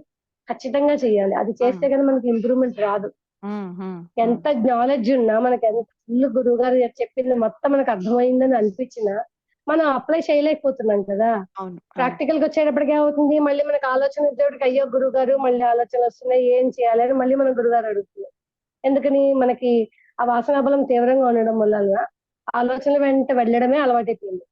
ఖచ్చితంగా చేయాలి. అది చేస్తే కానీ మనకి ఇంప్రూవ్మెంట్ రాదు. ఎంత నాలెడ్జ్ ఉన్నా, మనకి ఎంత ఫుల్ గురువు గారు చెప్పింది మొత్తం మనకు అర్థమైందని అనిపించినా మనం అప్లై చేయలేకపోతున్నాం కదా. అవును అవును ప్రాక్టికల్ గా వచ్చేటప్పటికి ఏమవుతుంది, మళ్ళీ మనకు ఆలోచన వచ్చేటప్పటికి అయ్యో గురువు గారు మళ్ళీ ఆలోచనలు వస్తున్నాయి, ఏం చేయాలి అని మళ్ళీ మనం గురువు గారు అడుగుతున్నాం. ఎందుకని, మనకి ఆ వాసనా బలం తీవ్రంగా ఉండడం వల్ల ఆలోచనల వెంట వెళ్ళడమే అలవాటైపోయింది.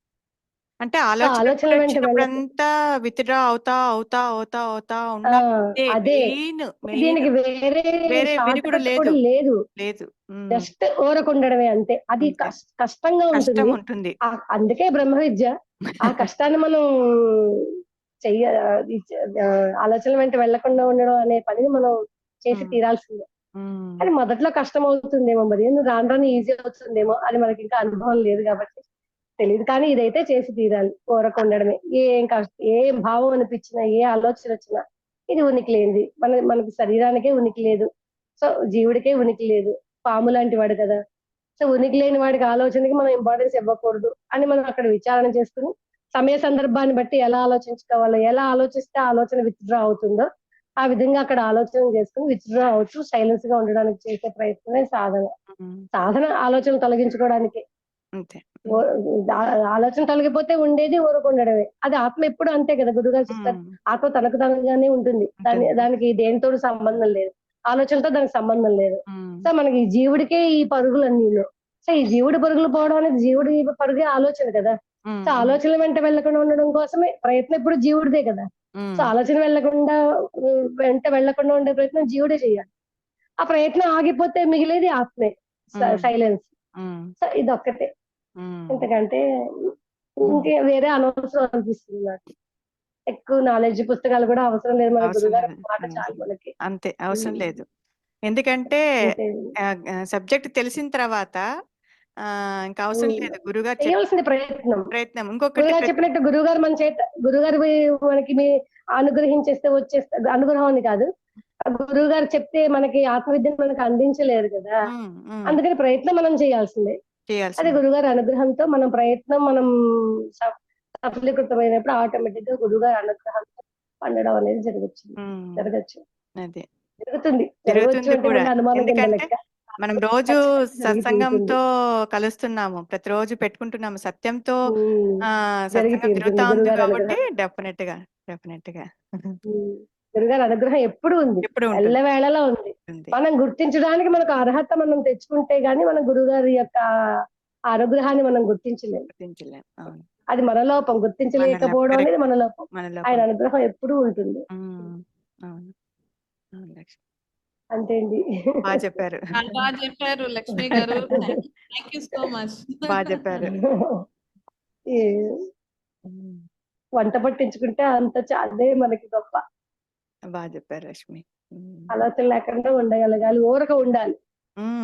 అంటే సో ఆలోచన ఆలోచనల వెంట వెళ్ళక వచ్చినప్పుడంతా విత్డ్రా అవుతా అవుతా అవుతా అవుతా ఆ ఉండడం అదే మెయిన్ మెయిన్. దీనికి వేరే వేరే షార్ట్ విరుగుడు కట్ లేదు కూడా లేదు. లేదు. జస్ట్ ఊరకుండడమే అంతే. అది అంతే. కష్టంగా కష్టం ఉంటుంది. ఉంటుంది. అందుకే బ్రహ్మ విద్య. ఆ కష్టాన్ని మనం చెయ్య ఆలోచనల వెంట వెళ్లకుండా ఉండడం అనే పనిని మనం చేసి ఉమ్, తీరాల్సిందే. ఉమ్, కానీ మొదట్లో కష్టం అవుతుందేమో, మరి రాను రాను ఈజీ అవుతుందేమో, అది మనకి ఇంకా అనుభవం లేదు కాబట్టి తెలియదు. కానీ ఇదైతే చేసి తీరాలి, ఊరక ఉండడమే. ఏ భావం అనిపించినా, ఏ ఆలోచన వచ్చినా ఇది ఉనికి లేనిది. మనకి శరీరానికే ఉనికి లేదు, సో జీవుడికే ఉనికి లేదు. పాము లాంటి వాడు కదా. సో ఉనికి లేని వాడికి ఆలోచనకి మనం ఇంపార్టెన్స్ ఇవ్వకూడదు అని మనం అక్కడ విచారణ చేసుకుని, సమయ సందర్భాన్ని బట్టి ఎలా ఆలోచించుకోవాలో, ఎలా ఆలోచిస్తే ఆలోచన విత్డ్రా అవుతుందో ఆ విధంగా అక్కడ ఆలోచన చేసుకుని విత్డ్రా అవుతూ సైలెన్స్ గా ఉండడానికి చేసే ప్రయత్నమే సాధన. ఉమ్, సాధన ఆలోచన తొలగించుకోవడానికి. అంతే. ఆలోచన తొలగిపోతే ఉండేది ఊరకుండడమే. అది ఆత్మ ఎప్పుడు అంతే కదా. గురుగారు చెప్తారు, ఉమ్, ఆత్మ తనకు తనగానే ఉంటుంది. ఉంటుంది. దానికి దేనితో సంబంధం లేదు, ఆలోచనతో దానికి సంబంధం లేదు. ఉమ్, సో మనకి ఈ జీవుడికే ఈ పరుగులన్నీను. సో ఈ జీవుడి పరుగులు పోవడం అనేది జీవుడి పరుగే ఆలోచన కదా. ఉమ్, సో ఆలోచనల వెంట వెళ్లకుండా ఉండడం కోసమే ప్రయత్నం ఇప్పుడు జీవుడిదే కదా. ఉమ్, సో ఆలోచన వెళ్లకుండా వెంట వెళ్లకుండా ఉండే ప్రయత్నం జీవుడే చేయాలి. ఆ ప్రయత్నం ఆగిపోతే మిగిలేది ఆత్మే, ఉమ్, సైలెన్స్. ఉమ్, సో ఇదొక్కటే. ఉమ్, ఎందుకంటే ఉమ్. ఇంకే వేరే అనవసరం అనిపిస్తుంది నాకు. ఎక్కువ నాలెడ్జ్ పుస్తకాలు కూడా అవసరం లేదు, మన అవసరం గురుగారు లేదు. మాట ఉమ్, చాలు మనకి. అంతే, అవసరం ఉమ్, లేదు. ఎందుకంటే అంతే. సబ్జెక్ట్ తెలిసిన తర్వాత ఇంకా అవసరం ఉమ్, లేదు. గురుగారు చేయవలసింది ప్రయత్నం. ప్రయత్నం ఇంకొకటి గురుగారు చెప్పినట్టు గురుగారు మన చేత, గురుగారు మనకి అనుగ్రహించేస్తే వచ్చేస్తే, అనుగ్రహం అని కాదు, గురువు గారు చెప్తే మనకి ఆత్మవిద్యను మనకు అందించలేరు కదా. ఉమ్, ఉమ్, అందుకని ప్రయత్నం మనం చేయాల్సిందే. అదే చేయాల్సింది. గురుగారి అనుగ్రహంతో మనం ప్రయత్నం సఫలీకృతమైనప్పుడు ఆటోమేటిక్ గా గురుగారి అనుగ్రహంతో పండడం అనేది జరగచ్చు. అదే జరుగుతుంది. జరగవచ్చు జరుగుతుంది అంటే కూడా. మళ్ళీ అనుమానం కింద ఎందుకంటే లెక్క. మనం రోజు ఖచ్చితంగా జరిగి తీరుతుంది. సత్సంగంతో కలుస్తున్నాము, ప్రతిరోజు పెట్టుకుంటున్నాము, సత్యంతో ఉమ్, జరిగి సత్సంగం తీరుతుంది జరుగుతా ఉంది గురుగారి కాబట్టి అనుగ్రహం. డెఫినెట్ గా డెఫినెట్ గా గురుగారి అనుగ్రహం ఎప్పుడు ఉంది, ఎప్పుడు ఉంటుంది. ఎల్లవేళలా ఉంది. మనం గుర్తించడానికి మనకు అర్హత మనం తెచ్చుకుంటే గానీ మన గురుగారి యొక్క ఆ అనుగ్రహాన్ని మనం గుర్తించలేము. గుర్తించలేం. అవును, అది మన లోపం, గుర్తించలేకపోవడం correct. అనేది మన లోపం. మన ఆయన లోపం. అనుగ్రహం ఎప్పుడూ ఉంటుంది. అవును అవును లక్ష్మి, అంతే అండి. బాగా చెప్పారు. చాలా బాగా చెప్పారు లక్ష్మి గారు. Thank you so much. బాగా చెప్పారు. ఈ వంట పట్టించుకుంటే అదే మనకి గొప్ప. బాగా చెప్పారు లక్ష్మి. ఆలోచన లేకుండా ఉండగలగాలి, ఊరక ఉండాలి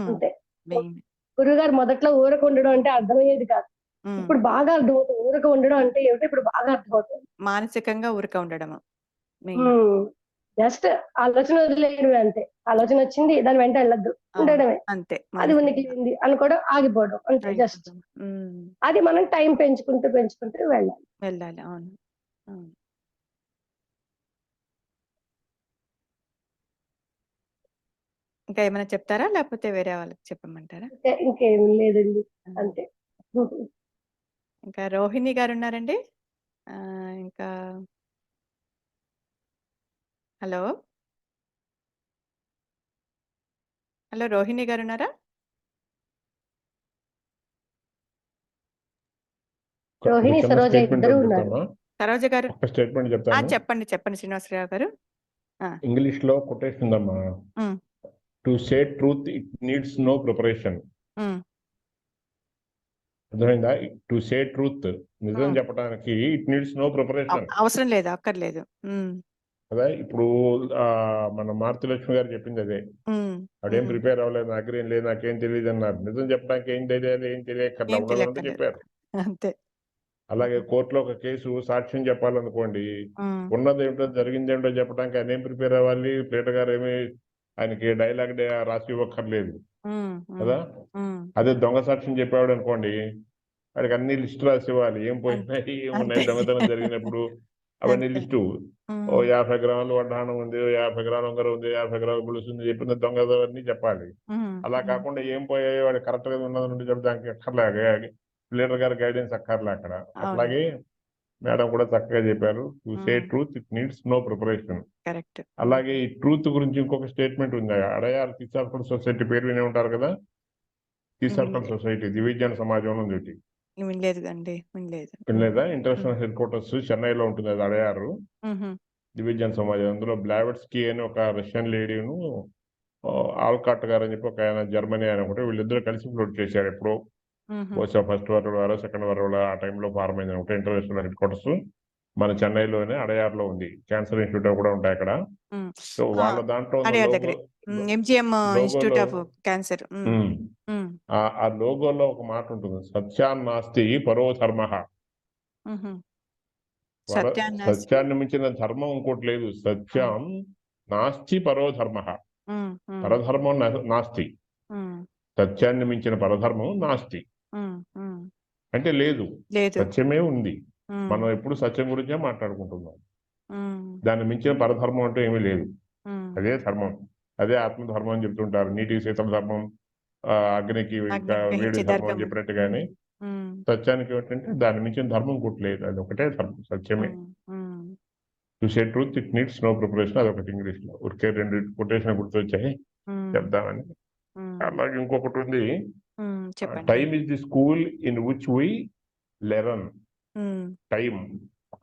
అంతే. మెయిన్. గురుగారు మొదట్లో ఊరక ఉండడం అంటే అర్థమయ్యేది కాదు, ఇప్పుడు బాగా అర్థమవుతుంది. ఊరక ఉండడం అంటే ఏమిటో ఇప్పుడు బాగా అర్థమవుతుంది. మానసికంగా ఊరక ఉండడము మెయిన్. జస్ట్ ఆలోచన వదిలేయడమే అంతే. ఆలోచన వచ్చింది దాని వెంట వెళ్ళద్దు, ఉండడమే. అంతే, అది ఉనికి లేనిది అనుకోవడం, ఆగిపోవడం అంతే. జస్ట్ అది మనం టైం పెంచుకుంటూ వెళ్ళాలి. వెళ్ళాలి. అవును అవును. ఇంకా ఏమైనా చెప్తారా, లేకపోతే వేరే వాళ్ళకి చెప్పమంటారా? ఇంకేం లేదండి, అంతే. ఇంకా రోహిణి గారు ఉన్నారండి. ఇంకా హలో హలో రోహిణి గారు ఉన్నారా? రోహిణి, సరోజ ఇద్దరు ఉన్నారు. సరోజ గారు స్టేట్మెంట్ చెప్తాను. చెప్పండి చెప్పండి శ్రీనివాసరావు గారు. ఇంగ్లీష్ లో కొటేషన్ ఉందమ్మా, to say truth it needs no preparation. అర్థమైందా? టు సే ట్రూత్, నిజం చెప్పడానికి ఇట్ నీడ్స్ నో ప్రిపరేషన్, అవసరం లేదు, అక్కర్లేదు. అదే ఇప్పుడు మన మారుతి లక్ష్మి గారు చెప్పింది అదే. అదేం ప్రిపేర్ అవ్వలేదు, నాకేం లేదు, నాకేం తెలియదు అన్నారు. నిజం చెప్పడానికి ఏం తెలియాలి, ఏం తెలియక్కర్లేదు చెప్పారు. అంతే. అలాగే కోర్టులో ఒక కేసు సాక్ష్యం చెప్పాలనుకోండి, ఉన్నది ఏమిటో జరిగింది ఏమిటో చెప్పడానికి ఆయన ఏం ప్రిపేర్ అవ్వాలి? ప్లేటర్ గారు ఏమి ఆయనకి డైలాగ్ రాసి ఇవ్వక్కర్లేదు కదా. అదే దొంగ సాక్ష్యం చెప్పాడు అనుకోండి, వాడికి అన్ని లిస్టు రాసి ఇవ్వాలి, ఏం పోయినాయి, ఏమున్నాయి, దొంగతనం జరిగినప్పుడు అవన్నీ లిస్టు. 50 గ్రాములు వడ్డాణం ఉంది, 50 గ్రాముల ఉంగరం ఉంది, 50 గ్రాముల గొలుసు ఉంది, చెప్పిన దొంగతన్ని చెప్పాలి. అలా కాకుండా ఏం పోయాయి వాడు కరెక్ట్ గా ఉన్నది నుండి చెప్పడానికి అక్కర్లేక లీడర్ గారి గైడెన్స్ అక్కర్లే అక్కడ. అవును. అట్లాగే మేడం కూడా చక్కగా చెప్పారు. To say um, truth it needs no preparation. Correct. అలాగే ఈ ట్రూత్ గురించి ఇంకొక స్టేట్మెంట్ ఉంది. అడయార్ థిసార్కల్ సొసైటీ పేరు వినే ఉంటారు కదా. థిసార్కల్ సొసైటీ దివ్యజ్ఞాన సమాజంలో ఉంది ఒకటి. వినలేదు అండి, వినలేదు. వినలేదా? ఇంటర్నేషనల్ హెడ్ క్వార్టర్స్ చెన్నైలో ఉంటుంది అది అడయారు ఉహు, దివ్యజ్ఞాన సమాజం. అందులో బ్లావెట్స్కీ అని ఒక రష్యన్ లేడీను, ఆల్కాట్ గారు అని చెప్పి ఒక ఆయన జర్మనీ ఆయన ఒకటి, వీళ్ళిద్దరూ కలిసి ఫ్లోట్ చేశారు ఎప్పుడో. ఉహు, బహుశా first world war second world war ఆ టైంలో ఫార్మ్ అయింది ఒకటి ఇంటర్నేషనల్ హెడ్ క్వార్టర్స్. మన చెన్నైలోనే అడయార్లో ఉంది. క్యాన్సర్ ఇన్స్టిట్యూట్ కూడా ఉంటాయి అక్కడ. ఉమ్. సో ఆ, వాళ్ళ దాంట్లో ఉన్న అడయార్ లోగో దగ్గరే ఎంజిఎం ఇన్స్టిట్యూట్ లోగోలో ఆఫ్ క్యాన్సర్. ఆ లోగోలో ఒక మాట ఉంటుంది, సత్యాన్నాస్తి పరో ధర్మ. సత్యాన్నాస్తి. సత్యాన్ని మించిన ధర్మం ఇంకోటి లేదు. సత్యం నాస్తి పరో ధర్మ. ఉమ్, ఉమ్, పరధర్మం నాస్తి. ఉమ్, సత్యాన్ని మించిన పరధర్మం నాస్తి ఉమ్, ఉమ్. అంటే లేదు, లేదు. సత్యమే ఉంది. ఉమ్, మనం ఎప్పుడు సత్యం గురించే మాట్లాడుకుంటున్నాం. ఉమ్, దాన్ని మించిన పరధర్మం అంటే ఏమీ లేదు. ఉమ్. అదే ధర్మం, అదే ఆత్మధర్మం అని చెప్తుంటారు. నీటికి శీతల ధర్మం, అగ్నికి అగ్ని వేడి గ్రహించే ధర్మం ధర్మం. అని చెప్పినట్టుగానే ఉమ్, సత్యానికి ఏంటంటే దాని మించిన ధర్మం ఇంకోటి లేదు. అది ఒకటే ధర్మం, సత్యమే. Um, um, to say truth it needs no preparation, అదొకటి ఇంగ్లీష్ లో. ఉరికే రెండు కొటేషన్ గుర్తొచ్చాయి ఉమ్, చెప్దామని. ఉమ్, అలాగే ఇంకొకటి ఉంది, చెప్పండి. Time is the school in which we learn. Um, time,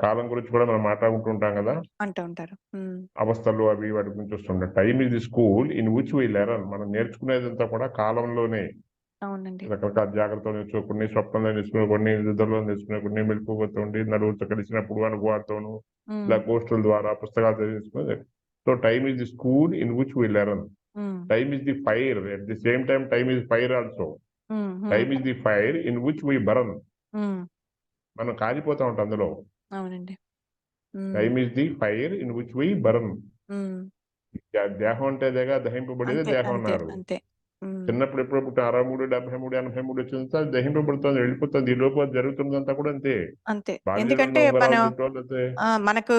కాలం గురించి కూడా మనం మాట్లాడుకుంటూ ఉంటాం కదా, అంటూ ఉంటారు. అవస్థలు అవి వాటి గురించి వస్తుంటాయి. Time is the school in which we learn. మనం నేర్చుకునేదంతా కూడా కాలంలోనే. అవునండి. రకరకాల జాగ్రత్తలు నేర్చుకో, కొన్ని స్వప్నంలో నేర్చుకునే, కొన్ని నిద్రలో నేర్చుకునే, కొన్ని మెలుపుతోండి నలుగురితో కలిసినప్పుడు అనుభవాలతోనూ, ఇలా గోష్ఠుల ద్వారా పుస్తకాలు తెలుసుకునే. So time is the school in which we learn. Time is the fire, at the same time time is fire also. Time is the fire in which we burn. మనం కాలిపోతా ఉంటాం అందులో. అవునండి. Time is the fire in which we burn. దేహం అంటే దహింపబడేదే అంతే, దేహం అంతే, అన్నారు. అంతే. చిన్నప్పుడు ఎప్పుడో పుట్టిన 63, 73, 83 వచ్చిందంతా దహింపబడుతుంది, వెళ్ళిపోతుంది. ఈ లోపు అది జరుగుతుందంతా కూడా అంతే. అంతే. బాల్యంలో ఎందుకంటే ఉంగరాలు మనం చుట్టూ అంతే. మనకు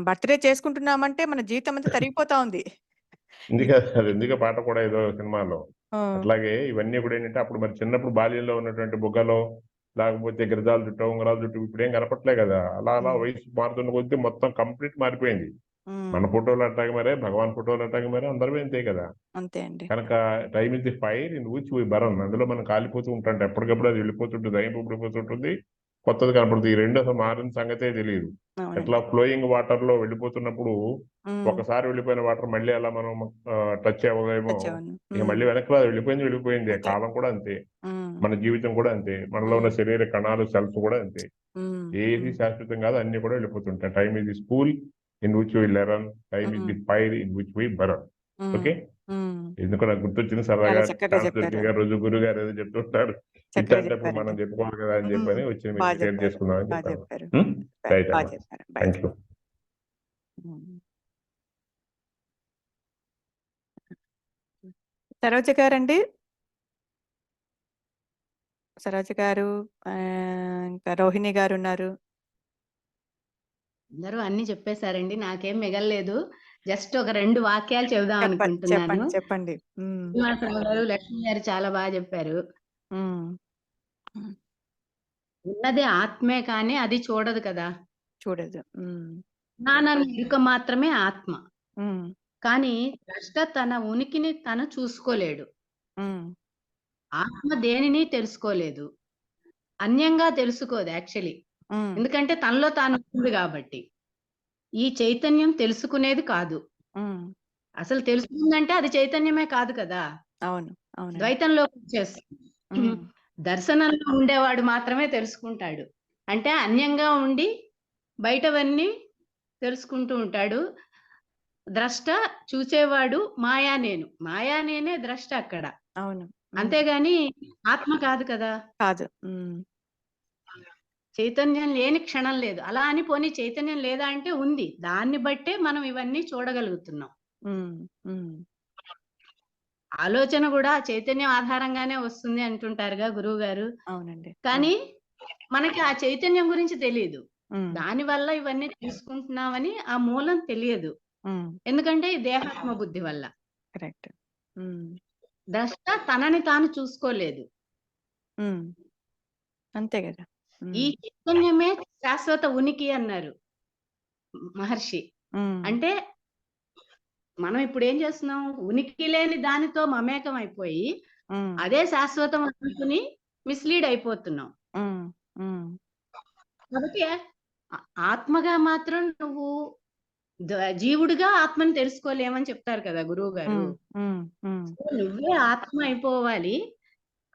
బర్త్డే చేసుకుంటున్నామంటే మన జీవితం అంతా తరిగిపోతా ఉంది. ఎందుకే పాట కూడా ఏదో సినిమాలో. అట్లాగే ఇవన్నీ కూడా ఏంటంటే అప్పుడు మరి చిన్నప్పుడు బాల్యంలో ఉన్నటువంటి బుగ్గలో, లేకపోతే గిరిజాలు చుట్టూ ఉంగరాలు చుట్టూ ఇప్పుడు ఏం కనపట్లే కదా. అలా అలా వయసు మారుతున్న కొద్దీ మొత్తం కంప్లీట్ మారిపోయింది. మన ఫోటోలు అట్టాగే మరే, భగవాన్ ఫోటోలు అట్టాగే మరే, అందరూ అంతే కదా. అంతే అండి. కనుక time is the fire in which we burn. అందులో మనం కాలిపోతూ ఉంటాం. ఎప్పటికప్పుడు అది వెళ్ళిపోతుంటుంది, దహింపబడిపోతుంటుంది, కొత్తది కనపడుతుంది. ఈ రెండు అసలు మారిన సంగతే తెలియదు. ఎట్లా ఫ్లోయింగ్ వాటర్ లో వెళ్ళిపోతున్నప్పుడు ఒకసారి వెళ్ళిపోయిన వాటర్ మళ్ళీ అలా మనం టచ్ అవ్వలేమో, ఇక మళ్ళీ వెనక్కి వెళ్ళిపోయింది. కాలం కూడా అంతే, మన జీవితం కూడా అంతే, మనలో ఉన్న శరీర కణాలు, సెల్స్ కూడా అంతే. ఏది శాశ్వతం కాదు, అన్ని కూడా వెళ్ళిపోతుంటాయి. Time is the school in which we learn. Time is the fire in which we burn. Okay, ఎందుకు నాకు గుర్తొచ్చింది సరదాగా. చాలా చక్కగా చెప్పారు. రోజు గురువు గారు ఏదో చెప్తుంటారు, చక్కగా ఇట్లాంటప్పుడు మనం చెప్పారండి. చెప్పుకోవాలి కదా అని చెప్పని వచ్చి మీరు బాగా షేర్ చెప్పారు. చేసుకుందామని బాగా చెప్పాను. చెప్పారు. రైట్ బాగా అమ్మా, చెప్పారు. Thank you. సరోజ గారండి, సరోజ గారు, ఇంకా రోహిణి గారు ఉన్నారు. అందరూ అన్ని చెప్పేశారండి, నాకేం మిగలలేదు. జస్ట్ ఒక 2 వాక్యాలు చెబుదాం అనుకుంటున్నాను. చెప్పండి. శ్రీనివాసరావు గారు, లక్ష్మి గారు చాలా బాగా చెప్పారు. ఉన్నది ఆత్మే కానీ అది చూడదు కదా. చూడదు. జ్ఞానాన్ని ఎరుక మాత్రమే ఆత్మ. కానీ ద్రష్ట తన ఉనికిని తను చూసుకోలేడు. ఆత్మ దేనిని తెలుసుకోలేదు, అన్యంగా తెలుసుకోదు యాక్చువల్లీ. ఎందుకంటే తనలో తాను ఉంది కాబట్టి. ఈ చైతన్యం తెలుసుకునేది కాదు. అసలు తెలుసుకుందంటే అది చైతన్యమే కాదు కదా. అవును, అవును. ద్వైతంలోకి వచ్చేస్తుంది. దర్శనంలో ఉండేవాడు మాత్రమే తెలుసుకుంటాడు. అంటే అన్యంగా ఉండి బయటవన్నీ తెలుసుకుంటూ ఉంటాడు. ద్రష్ట చూసేవాడు మాయా నేను, మాయా నేనే ద్రష్ట అక్కడ. అవును. అంతేగాని ఆత్మ కాదు కదా. కాదు. చైతన్యం లేని క్షణం లేదు. అలా అని పోనీ చైతన్యం లేదా అంటే ఉంది. దాన్ని బట్టే మనం ఇవన్నీ చూడగలుగుతున్నాం. ఆలోచన కూడా చైతన్యం ఆధారంగానే వస్తుంది అంటుంటారుగా గురువు గారు. అవునండి. కానీ మనకి ఆ చైతన్యం గురించి తెలియదు. దాని వల్ల ఇవన్నీ తీసుకుంటున్నామని ఆ మూలం తెలియదు. ఎందుకంటే ఈ దేహాత్మ బుద్ధి వల్ల. కరెక్ట్. ద్రష్ట తనని తాను చూసుకోలేదు. అంతే కదా. ఈ చైతన్యమే శాశ్వత ఉనికి అన్నారు మహర్షి. అంటే మనం ఇప్పుడు ఏం చేస్తున్నాం, ఉనికి లేని దానితో మమేకం అయిపోయి అదే శాశ్వతం అనుకుని మిస్లీడ్ అయిపోతున్నాం. కాబట్టి ఆత్మగా మాత్రం నువ్వు జీవుడిగా ఆత్మని తెలుసుకోలేమని చెప్తారు కదా గురువు గారు. నువ్వే ఆత్మ అయిపోవాలి.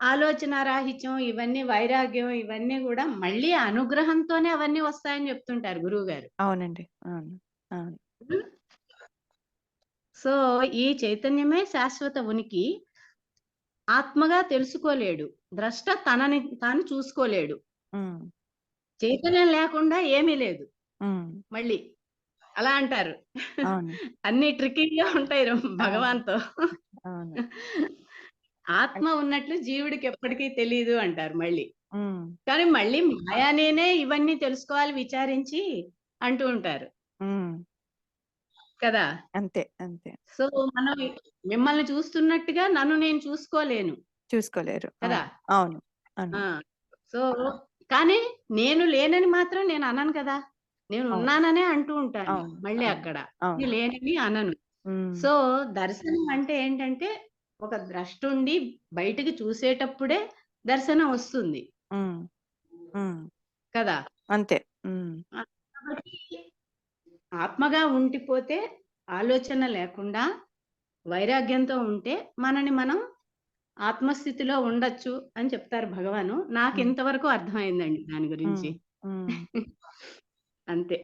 ఆలోచన రాహిత్యం ఇవన్నీ, వైరాగ్యం ఇవన్నీ కూడా మళ్ళీ అనుగ్రహంతోనే అవన్నీ వస్తాయని చెప్తుంటారు గురువు గారు. అవునండి. అవును. అవును. సో ఈ చైతన్యమే శాశ్వత ఉనికి. ఆత్మగా తెలుసుకోలేడు, ద్రష్ట తనని తాను చూసుకోలేడు. చైతన్యం లేకుండా ఏమీ లేదు. మళ్ళీ అలా అంటారు. అన్ని ట్రికీగా ఉంటాయి భగవాన్తో. ఆత్మ ఉన్నట్లు జీవుడికి ఎప్పటికీ తెలియదు అంటారు మళ్ళీ. కానీ మళ్ళీ మాయానేనే ఇవన్నీ తెలుసుకోవాలి విచారించి అంటూ ఉంటారు కదా. అంతే అంతే. సో మనం మిమ్మల్ని చూస్తున్నట్టుగా నన్ను నేను చూసుకోలేరు కదా. అవును. సో కానీ నేను లేనని మాత్రం నేను అనను కదా, నేను ఉన్నాననే అంటూ ఉంటాను మళ్ళీ అక్కడ, లేనని అనను. సో దర్శనం అంటే ఏంటంటే ఒక ద్రష్టుండి బయటికి చూసేటప్పుడే దర్శనం వస్తుంది కదా. అంతే. కాబట్టి ఆత్మగా ఉండిపోతే, ఆలోచన లేకుండా వైరాగ్యంతో ఉంటే మనని మనం ఆత్మస్థితిలో ఉండొచ్చు అని చెప్తారు భగవాను. నాకు ఇంతవరకు అర్థమైందండి దాని గురించి. అంతే.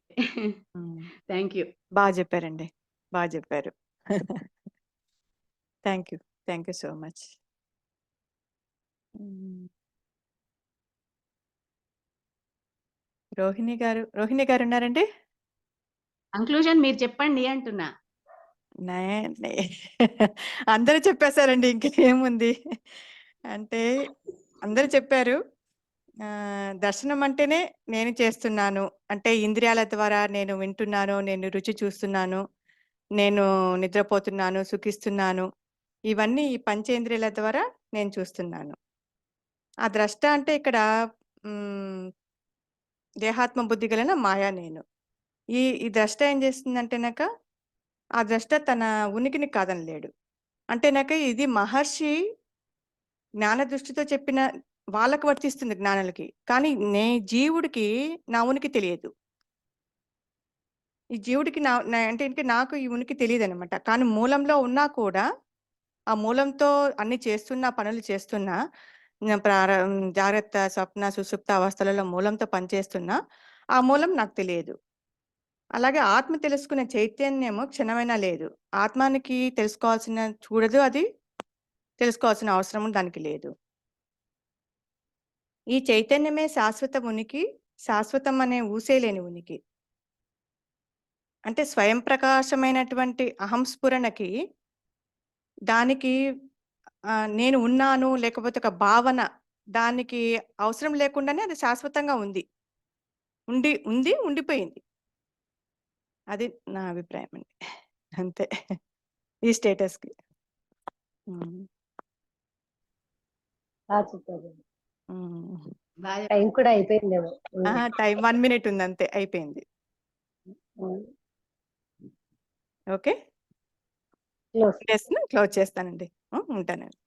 Thank you. బాగా చెప్పారండి, బాగా చెప్పారు. Thank you, thank you so much. Rohini గారు ఉన్నారండి? కంక్లూజన్ మీరు చెప్పండి అంటున్నా. అందరూ చెప్పేశారండి, ఇంకేముంది అంటే అందరూ చెప్పారు. దర్శనం అంటేనే నేను చేస్తున్నాను అంటే ఇంద్రియాల ద్వారా నేను వింటున్నాను, నేను రుచి చూస్తున్నాను, నేను నిద్రపోతున్నాను, సుఖిస్తున్నాను, ఇవన్నీ ఈ పంచేంద్రియాల ద్వారా నేను చూస్తున్నాను. ఆ ద్రష్ట అంటే ఇక్కడ దేహాత్మ బుద్ధి గలన మాయా నేను. ఈ ద్రష్ట ఏం చేస్తుందంటేనాక ఆ ద్రష్ట తన ఉనికిని కాదనలేడు. అంటేనాక ఇది మహర్షి జ్ఞాన దృష్టితో చెప్పిన వాళ్ళకు వర్తిస్తుంది, జ్ఞానులకి. కానీ జీవుడికి నా ఉనికి తెలియదు. ఈ జీవుడికి అంటే నాకు ఈ ఉనికి తెలియదు అనమాట. కానీ మూలంలో ఉన్నా కూడా ఆ మూలంతో అన్ని చేస్తున్నా, పనులు చేస్తున్నా, జాగ్రత్త, స్వప్న, సుషుప్త అవస్థలలో మూలంతో పనిచేస్తున్నా ఆ మూలం నాకు తెలియదు. అలాగే ఆత్మ తెలుసుకునే చైతన్యము క్షణమైనా లేదు. ఆత్మానికి తెలుసుకోవాల్సిన చూడదు, అది తెలుసుకోవాల్సిన అవసరం దానికి లేదు. ఈ చైతన్యమే శాశ్వత ఉనికి, శాశ్వతం అనే ఊసేలేని ఉనికి. అంటే స్వయం ప్రకాశమైనటువంటి అహంస్ఫురణకి దానికి నేను ఉన్నాను లేకపోతే ఒక భావన దానికి అవసరం లేకుండానే అది శాశ్వతంగా ఉండిపోయింది. అది నా అభిప్రాయం అండి. అంతే ఈ స్టేటస్కి. టైం కూడా అయిపోయిందేమో. టైం 1 minute ఉంది, అంతే అయిపోయింది. ఓకే, క్లోజ్ చేస్తానండి. ఉంటానండి.